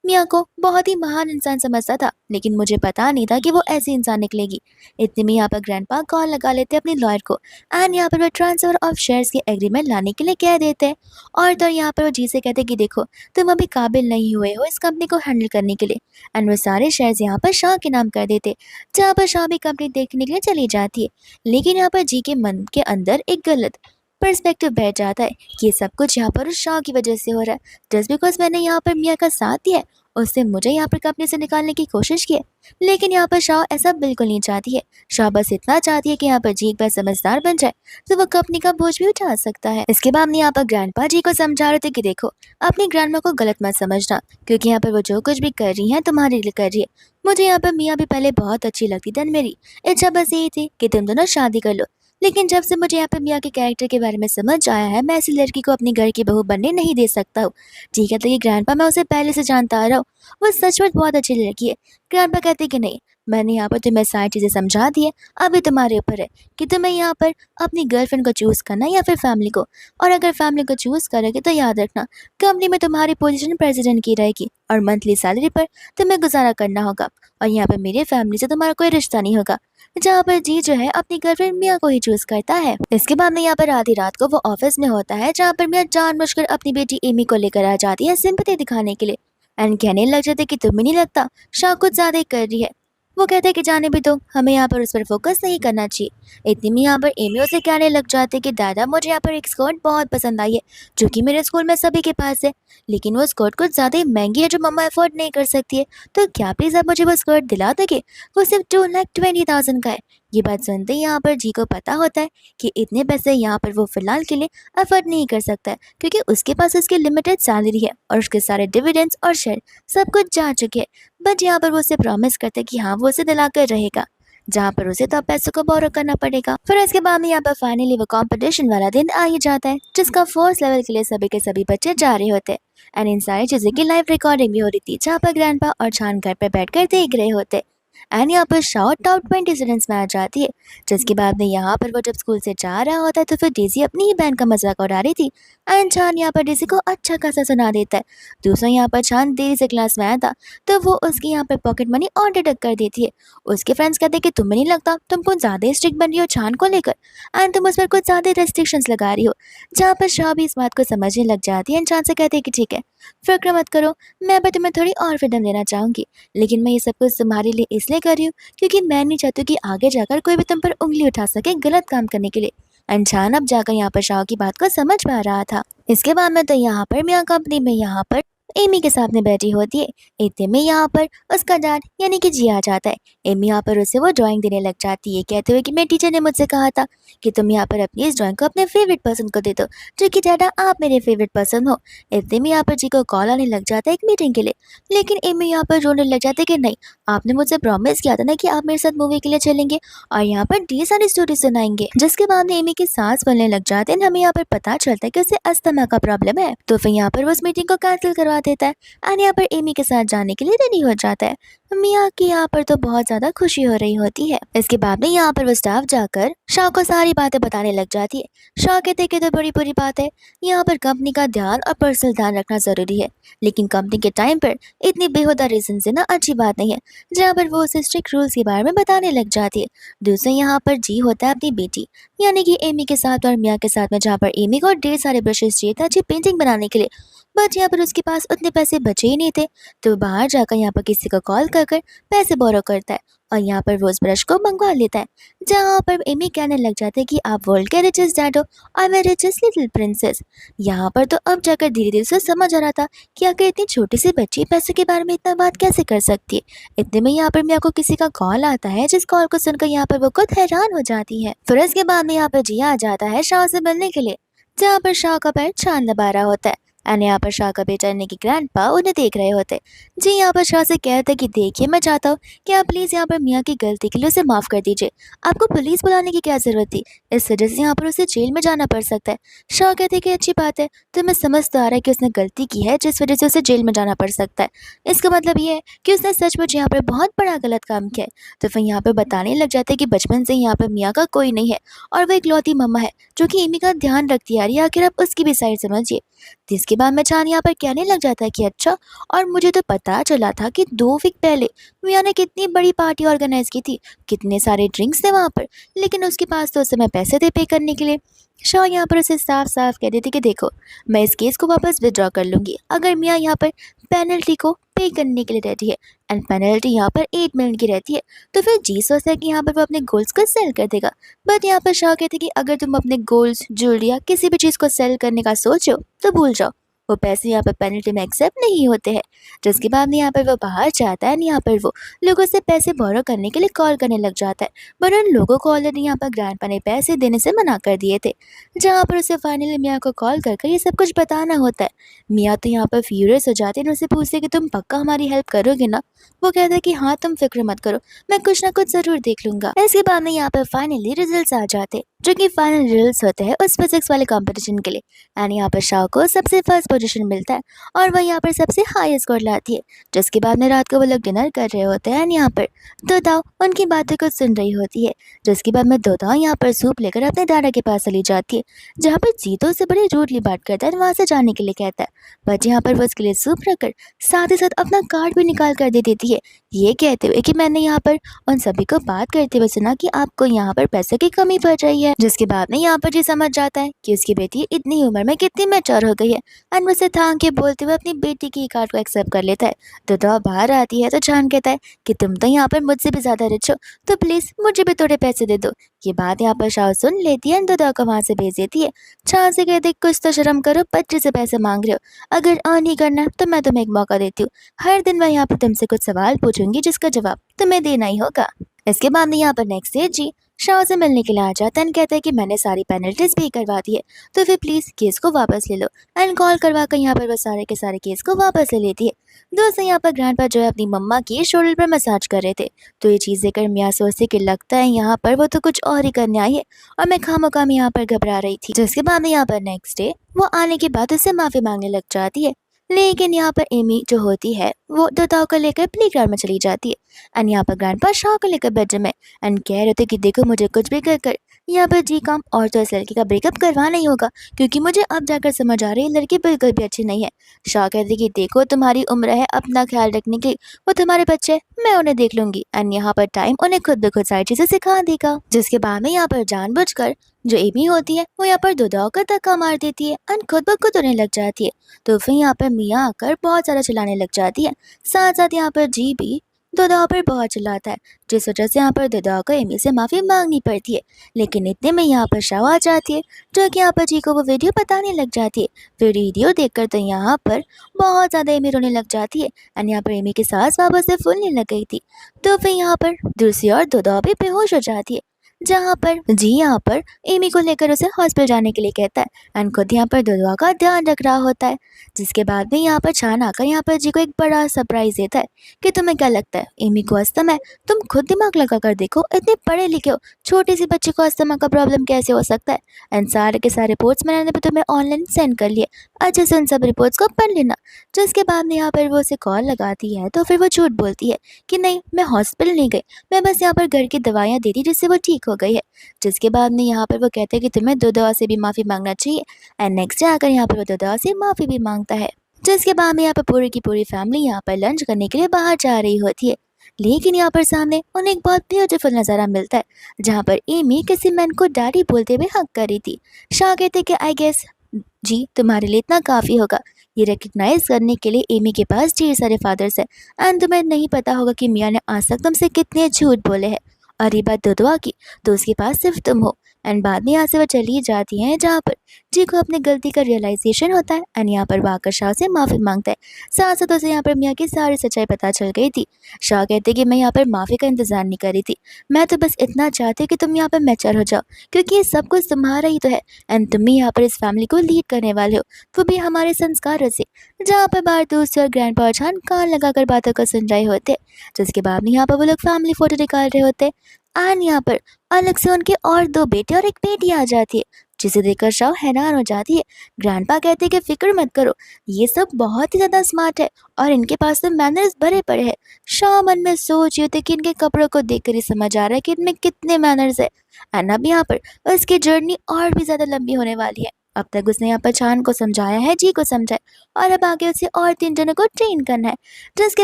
मिया को बहुत ही महान इंसान समझता था, लेकिन मुझे पता नहीं था कि वो ऐसी इंसान निकलेगी। इतने में यहाँ पर ग्रैंडपा कॉल लगा लेते अपने लॉयर को एंड यहाँ पर वो ट्रांसफर ऑफ शेयर्स के एग्रीमेंट लाने के लिए कह देते हैं। और तो यहाँ पर वो जी से कहते कि देखो, तुम अभी काबिल नहीं हुए हो इस कंपनी को हैंडल करने के लिए। एंड वो सारे शेयर्स यहाँ पर शाह के नाम कर देते, जहाँ पर शाह भी कंपनी देखने के लिए चली जाती है। लेकिन यहाँ पर जी के मन के अंदर एक गलत पर्सपेक्टिव बैठ जाता है कि ये सब कुछ यहाँ पर उस शाह की वजह से हो रहा है। जस्ट बिकॉज मैंने यहाँ पर मियाँ का साथ दिया है, उससे मुझे यहाँ पर कंपनी से निकालने की कोशिश की है। लेकिन यहाँ पर शाह ऐसा बिल्कुल नहीं चाहती है। शाह बस इतना चाहती है कि यहाँ पर जी एक बार समझदार बन जाए तो वो कंपनी का बोझ भी उठा सकता है। इसके बाद यहाँ पर ग्रैंडपा जी को समझा रहे थे कि देखो, अपनी ग्रैंडमा को गलत मत समझना, क्योंकि यहाँ पर वो जो कुछ भी कर रही है तुम्हारे लिए कर रही है। मुझे यहाँ पर मियाँ भी पहले बहुत अच्छी लगती थी, मेरी इच्छा बस यही थी कि तुम दोनों शादी कर लो। लेकिन जब से मुझे यहाँ पर मियाँ के कैरेक्टर के बारे में समझ आया है, मैं ऐसी लड़की को अपनी घर की बहू बनने नहीं दे सकता हूँ। ठीक है, तो ये ग्रैंडपा मैं उसे पहले से जानता आ रहा हूँ, वो सचमुच बहुत अच्छी लड़की है। ग्रैंडपा कहती कि नहीं, मैंने यहाँ पर तुम्हें सारी चीजें समझा दी है, अभी तुम्हारे ऊपर है कि तुम्हें यहाँ पर अपनी गर्लफ्रेंड को चूज करना या फिर फैमिली को। और अगर फैमिली को चूज करोगे तो याद रखना, कंपनी में तुम्हारी पोजीशन प्रेसिडेंट की रहेगी और मंथली सैलरी पर तुम्हें गुजारा करना होगा। और यहाँ पर मेरी फैमिली से तुम्हारा कोई रिश्ता नहीं होगा। जहाँ पर जी जो है अपनी गर्लफ्रेंड मिया को ही चूज करता है। इसके बाद में यहाँ पर आधी रात को वो ऑफिस में होता है, जहाँ पर मिया जानबूझकर अपनी बेटी एमी को लेकर आ जाती है सिंपैथी दिखाने के लिए एंड कहने लग जाते कि तुम्हें नहीं लगता शाह कुछ ज्यादा ही कर रही है। वो कहते हैं कि जाने भी दो, हमें यहाँ पर उस पर फोकस नहीं करना चाहिए। इतनी में यहाँ पर एमी उसे कहने लग जाते कि दादा, मुझे यहाँ पर एक स्कर्ट बहुत पसंद आई है जो कि मेरे स्कूल में सभी के पास है, लेकिन वो स्कर्ट कुछ ज्यादा ही महंगी है जो मम्मा अफोर्ड नहीं कर सकती है। तो क्या प्लीज आप मुझे वो स्कर्ट दिला दोगे? वो सिर्फ 2,20,000 का है। ये बात सुनते ही यहाँ पर जी को पता होता है कि इतने पैसे यहाँ पर वो फिलहाल के लिए अफोर्ड नहीं कर सकता है, क्योंकि उसके पास उसकी लिमिटेड सैलरी है और उसके सारे डिविडेंड्स और शेयर सब कुछ जा चुके हैं। बट यहाँ पर वो उसे प्रॉमिस करता है कि हाँ वो उसे दिलाकर रहेगा, जहाँ पर उसे तो अब पैसों को बोरो करना पड़ेगा। फिर इसके बाद में यहाँ पर फाइनली वो कंपटीशन वाला दिन आ ही जाता है, जिसका फर्स्ट लेवल के लिए सभी के सभी बच्चे जा रहे होते हैं। एंड इन सारी चीजों की लाइव रिकॉर्डिंग भी हो रही थी, जहाँ पर ग्रैंडपा और छान घर पर बैठकर देख रहे होते। एंड यहाँ पर शॉर्ट टॉप 20 स्टूडेंट्स में आ जाती है, जिसके बाद में यहाँ पर वो जब स्कूल से जा रहा होता है तो फिर डेजी अपनी ही बहन का मजाक उड़ा रही थी। एंड छान यहाँ पर डेजी को अच्छा खासा सुना देता है। दूसरा यहाँ पर छान देरी से क्लास में आया था, तो वो उसकी यहाँ पर पॉकेट मनी और डिडक्ट कर देती है। उसके फ्रेंड्स कहते हैं कि तुम्हें नहीं लगता तुम कुछ ज्यादा स्ट्रिक्ट बन रही हो छान को लेकर, एंड तुम उस पर कुछ ज्यादा रेस्ट्रिक्शंस लगा रही हो। जहाँ पर शाह भी इस बात को समझने लग जाती है एंड छान से कहते हैं कि ठीक है, फिक्र मत करो, मैं भी तुम्हें थोड़ी और फ्रीडम देना चाहूंगी, लेकिन मैं ये सब कुछ तुम्हारे लिए इसलिए कर रही हूँ क्योंकि मैं नहीं चाहती कि आगे जाकर कोई भी तुम पर उंगली उठा सके गलत काम करने के लिए। अनजान अब जाकर यहाँ पर शाह की बात को समझ पा रहा था। इसके बाद में तो यहाँ पर मियाँ कंपनी में यहाँ पर एमी के साथ में बैठी होती है। इतने में यहाँ पर उसका डैड यानी कि जी आ जाता है। एमी यहाँ पर उसे वो ड्राइंग देने लग जाती है, कहते हुए कि मेरे टीचर ने मुझसे कहा था कि तुम यहाँ पर अपनी इस ड्राइंग को अपने फेवरेट पर्सन को दे दो, जो कि डैडा आप मेरे फेवरेट पर्सन हो। इतने में यहाँ पर जी को कॉल आने लग जाता है एक मीटिंग के लिए, लेकिन एमी यहाँ पर रोने लग जाते कि नहीं, आपने मुझसे प्रॉमिस किया था ना कि आप मेरे साथ मूवी के लिए चलेंगे और यहाँ पर ढेर सारी स्टोरी सुनाएंगे। जिसके बाद में एमी की सांस फूलने लग जाते हैं। हमें यहाँ पर पता चलता है कि उसे अस्थमा का प्रॉब्लम है, तो फिर यहाँ पर वो उस मीटिंग को कैंसिल करवा देता है और यहाँ पर एमी के साथ जाने के लिए रेडी हो जाता है। मिया की यहाँ पर तो बहुत ज्यादा खुशी हो रही होती है। इसके बाद में यहाँ पर वो स्टाफ जाकर शाह को सारी बातें बताने लग जाती है। शाह कहते कि तो बड़ी बुरी बात है, यहाँ पर कंपनी का ध्यान और पर्सनल ध्यान रखना जरूरी है, लेकिन कंपनी के टाइम पर इतनी बेहुदा रीजन से ना अच्छी बात नहीं है। जहाँ पर वो उसे स्ट्रिक्ट रूल्स के बारे में बताने लग जाती है। दूसरे यहाँ पर जी होता है अपनी बेटी यानी कि एमी के साथ और मिया के साथ में, जहाँ पर एमी को ढेर सारे ब्रशेस चाहिए था अच्छी पेंटिंग बनाने के लिए, बट यहाँ पर उसके पास उतने पैसे बचे ही नहीं थे। तो बाहर जाकर यहाँ पर किसी को कॉल कर कर पैसे बोरो करता है और यहाँ पर वो उस ब्रश को मंगवा लेता है। जहाँ पर एमी कहने लग जाते हैं कि आप वर्ल्ड के रिचेस्ट डैड हो और मैं रिचेस्ट लिटिल प्रिंसेस। यहाँ पर तो अब जाकर धीरे धीरे से समझ आ रहा था कि आखिर इतनी छोटी सी बच्ची पैसे के बारे में इतना बात कैसे कर सकती है। इतने में यहाँ पर मिया को किसी का कॉल आता है, जिस कॉल को सुनकर यहाँ पर वो खुद हैरान हो जाती है। फिर इसके बाद में यहाँ पर जिया आ जाता है शाह से मिलने के लिए, जहाँ पर शाह का पैर छान दबा रहा होता है। एंड यहाँ पर शाह का बेटा यानी कि ग्रैंडपा उन्हें देख रहे होते। जी यहाँ पर शाह से कहते कि देखिए, मैं चाहता हूँ कि आप प्लीज यहाँ पर मियाँ की गलती के लिए उसे माफ कर दीजिए, आपको पुलिस बुलाने की क्या जरूरत थी, इस वजह से यहाँ पर उसे जेल में जाना पड़ सकता है। शाह कहते कि अच्छी बात है, तो मैं समझ तो आ रहा है कि उसने गलती की है जिस वजह से उसे जेल में जाना पड़ सकता है। इसका मतलब ये है कि उसने सचमुच यहाँ पर बहुत बड़ा गलत काम किया है। तो फिर यहाँ पर बताने लग जाते हैं कि बचपन से यहाँ पर मियाँ का कोई नहीं है और वो इकलौती मम्मा है जो कि एमी का ध्यान रखती आ रही है, आखिर आप उसकी भी साइड समझिए। जिसके बाद में चांद यहाँ पर कहने लग जाता है कि अच्छा, और मुझे तो पता चला था कि 2 वीक पहले मियाँ ने कितनी बड़ी पार्टी ऑर्गेनाइज की थी, कितने सारे ड्रिंक्स थे वहाँ पर, लेकिन उसके पास तो उस समय पैसे थे पे करने के लिए। शाह यहाँ पर उसे साफ साफ कह देती कि देखो, मैं इस केस को वापस विड्रॉ कर लूंगी अगर मियाँ यहाँ पर पेनल्टी को पे करने के लिए रहती है, एंड पेनल्टी यहाँ पर 8 मिनट की रहती है। तो फिर जी सोचता है कि यहाँ पर वो अपने गोल्स को सेल कर देगा। बट यहाँ पर शाह कहते कि अगर तुम अपने गोल्स, ज्वेलरी या किसी भी चीज़ को सेल करने का सोचो तो भूल जाओ, वो पैसे यहाँ पर पेनल्टी में एक्सेप्ट नहीं होते हैं। जिसके बाद में यहाँ पर वो बाहर जाता है, यहाँ पर वो लोगों से पैसे बोरो करने के लिए कॉल करने लग जाता है, बट उन लोगों को ऑलरेडी यहाँ पर ग्रैंडपा ने पैसे देने से मना कर दिए थे। जहाँ पर उसे फाइनली मियाँ को कॉल कर ये सब कुछ बताना होता है। मियाँ तो यहाँ पर फ्यूरियस हो जाते हैं, उनसे पूछते कि तुम पक्का हमारी हेल्प करोगे ना। वो कहता है कि हाँ, तुम फिक्र मत करो, मैं कुछ ना कुछ जरूर देख लूंगा। इसके बाद में यहाँ पर फाइनली रिजल्ट्स आ जाते, जो कि फाइनल रिजल्ट्स होते हैं उस फिजिक्स वाले कंपटीशन के लिए। एंड यहाँ पर शाह को सबसे फर्स्ट पोजीशन मिलता है और वह यहाँ पर सबसे हाई स्कोर लाती है। जिसके बाद में रात को वो लोग डिनर कर रहे होते हैं, यहाँ पर दोताओ उनकी बातें को सुन रही होती है। जिसके बाद में दोताओ यहाँ पर सूप लेकर अपने दादा के पास चली जाती है, जहाँ पर जीतो से बड़ी रूडली बात करता है, वहां से जाने के लिए कहता है। बट यहाँ पर वो उसके लिए सूप रखकर साथ ही साथ अपना कार्ड भी निकाल कर दे देती है, ये कहते हुए कि मैंने यहाँ पर उन सभी को बात करते हुए सुना कि आपको यहाँ पर पैसे की कमी पड़ रही है। जिसके बाद में यहाँ पर जी समझ जाता है कि उसकी बेटी इतनी उम्र में कितनी मैच्योर हो गई है, एंड उसे थाम के बोलते हुए अपनी बेटी की कार्ड को एक्सेप्ट कर लेता है। तो बाहर आती है तो जान कहता है कि तुम तो यहाँ पर मुझसे भी ज्यादा रिच हो, तो प्लीज मुझे भी थोड़े पैसे दे दो। ये बात यहाँ पर शाह सुन लेती है, तो को वहां से भेज देती है। शाह से कहते कुछ तो शर्म करो, बच्चे से पैसे मांग रहे हो, अगर अर्न नहीं करना तो मैं तुम्हें एक मौका देती हूँ, हर दिन मैं यहाँ पर तुमसे कुछ सवाल पूछूंगी जिसका जवाब तुम्हें देना ही होगा। इसके बाद में यहाँ पर नेक्स्ट डे जी शाह से मिलने के लिए आ जाता है एंड कहता है कि मैंने सारी पेनल्टीज पे करवा दी है, तो फिर प्लीज केस को वापस ले लो। एंड कॉल करवा कर यहाँ पर वो सारे के सारे केस को वापस ले लेती है। दोस्तों यहाँ पर ग्रैंडपा जो है अपनी मम्मा की शोल्डर पर मसाज कर रहे थे, तो ये चीज देखकर मियाँ सोचती कि लगता है यहाँ पर वो तो कुछ और ही करने आई है और मैं खामोखाम यहाँ पर घबरा रही थी। जिसके बाद में यहाँ पर नेक्स्ट डे वो आने के बाद उससे माफी मांगने लग जाती है। लेकिन यहाँ पर एमी जो होती है वो दुदाओ को लेकर प्लेग्राउंड में चली जाती है। एंड यहाँ पर ग्रैंडपा शाह को लेकर बेडरूम में एंड कह रहे थे कि देखो मुझे कुछ भी कर कर यहाँ पर जी काम और तो इस लड़की का ब्रेकअप करवाना ही होगा, क्योंकि मुझे अब जाकर समझ आ रही है लड़की बिल्कुल भी अच्छी नहीं है। शाह कहते कि देखो तुम्हारी उम्र है अपना ख्याल रखने की, वो तुम्हारे बच्चे मैं उन्हें देख लूंगी एंड यहाँ पर टाइम उन्हें खुद ब खुद सारी चीजें सिखा देगा। जिसके बाद में यहाँ पर जानबूझकर जो एमी होती है वो यहाँ पर दुदाओ का धक्का मार देती है एंड खुद ब खुद उन्हें लग जाती है। तो फिर यहाँ पर मियाँ आकर बहुत सारा चिल्लाने लग जाती है। साथ साथ यहाँ पर जी भी दुदाओ पर बहुत चिल्लाता है, जिस वजह से यहाँ पर दुदाओ को एमी से माफी मांगनी पड़ती है। लेकिन इतने में यहाँ पर शाह आ जाती है, जो कि यहाँ पर जी को वो वीडियो बताने लग जाती है। फिर वीडियो देखकर तो यहाँ पर बहुत ज्यादा एमी रोने लग जाती है एंड यहाँ पर एमी की सांस वापस से फूलने लग गई थी। तो फिर यहाँ पर दूसरी ओर दुदाओ भी बेहोश हो जाती है, जहाँ पर जी यहाँ पर एमी को लेकर उसे हॉस्पिटल जाने के लिए कहता है एंड खुद यहाँ पर दुआ का ध्यान रख रहा होता है। जिसके बाद में यहाँ पर छान आकर यहाँ पर जी को एक बड़ा सरप्राइज देता है कि तुम्हें क्या लगता है एमी को अस्थमा है, तुम खुद दिमाग लगा कर देखो, इतने पढ़े लिखे हो, छोटी सी बच्ची को अस्थमा का प्रॉब्लम कैसे हो सकता है। एंड सारे के सारे रिपोर्ट्स मैंने भी तुम्हें ऑनलाइन सेंड कर लिए, अच्छे से उन सब रिपोर्ट्स को पढ़ लेना। जिसके बाद में यहाँ पर वो उसे कॉल लगाती है, तो फिर वो झूठ बोलती है कि नहीं मैं हॉस्पिटल नहीं गई, मैं बस यहाँ पर घर की दवाइयाँ दी थी जिससे वो ठीक हो गई है। जिसके बाद में यहाँ पर वो कहते हैं कि तुम्हें दुदाओ से भी माफ़ी मांगना चाहिए एंड नेक्स्ट डे आकर यहाँ पर वो दुदाओ से माफ़ी भी मांगता है। जिसके बाद में यहाँ पर पूरी की पूरी फैमिली यहाँ पर लंच करने के लिए बाहर जा रही होती है। लेकिन यहाँ पर सामने उन्हें एक बहुत ब्यूटीफुल नज़ारा मिलता है, जहाँ पर एमी किसी मैन को डैडी बोलते हुए हक कर रही थी। शाह कहते कि आई गेस जी तुम्हारे लिए इतना काफ़ी होगा। ये रिकग्नाइज करने के लिए एमी के पास ढेर सारे फादर्स हैं एंड तुम्हें नहीं पता होगा कि मियाँ ने आज तक तुमसे कितने झूठ बोले हैं, और ये बात दुदुआ की तो उसके पास सिर्फ तुम हो। एंड बाद में यहाँ से वो चली जाती हैं, जहाँ पर जी को अपनी गलती का रियलाइजेशन होता है एंड यहाँ पर वाकर शाह से माफ़ी मांगता है। साथ साथ उसे यहाँ पर मियाँ की सारी सच्चाई पता चल गई थी। शाह कहते कि मैं यहाँ पर माफ़ी का इंतज़ार नहीं कर रही थी, मैं तो बस इतना चाहती कि तुम यहाँ पर मैच्योर हो जाओ, क्योंकि ये सब कुछ तुम्हारा ही तो है एंड तुम ही यहाँ पर इस फैमिली को लीड करने वाले हो, वो भी हमारे संस्कारों से। जहाँ पर बाहर दोस्त और ग्रैंडपा और छान कान लगाकर बातों को सुन रहे होते, जिसके बाद में यहाँ पर वो लोग फैमिली फोटो निकाल रहे होते एंड यहाँ पर अलग से उनके और दो बेटे और एक बेटी आ जाती है, जिसे देखकर शाह हैरान हो जाती है। ग्रैंडपा कहते हैं कि फिक्र मत करो, ये सब बहुत ही ज़्यादा स्मार्ट है और इनके पास तो मैनर्स भरे पड़े हैं। शाह मन में सोच रहे थे कि इनके कपड़ों को देखकर ही समझ आ रहा है कि इनमें कितने मैनर्स है। एंड अब यहाँ पर उसकी जर्नी और भी ज़्यादा लंबी होने वाली है। अब तक उसने यहाँ पर छान को समझाया है, जी को समझाया और अब आगे उसे और 3 जनों को ट्रेन करना है। जिसके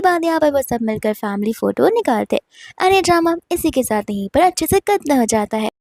बाद यहाँ पर वो सब मिलकर फैमिली फोटो निकालते। अरे ड्रामा इसी के साथ यहीं पर अच्छे से खत्म हो जाता है।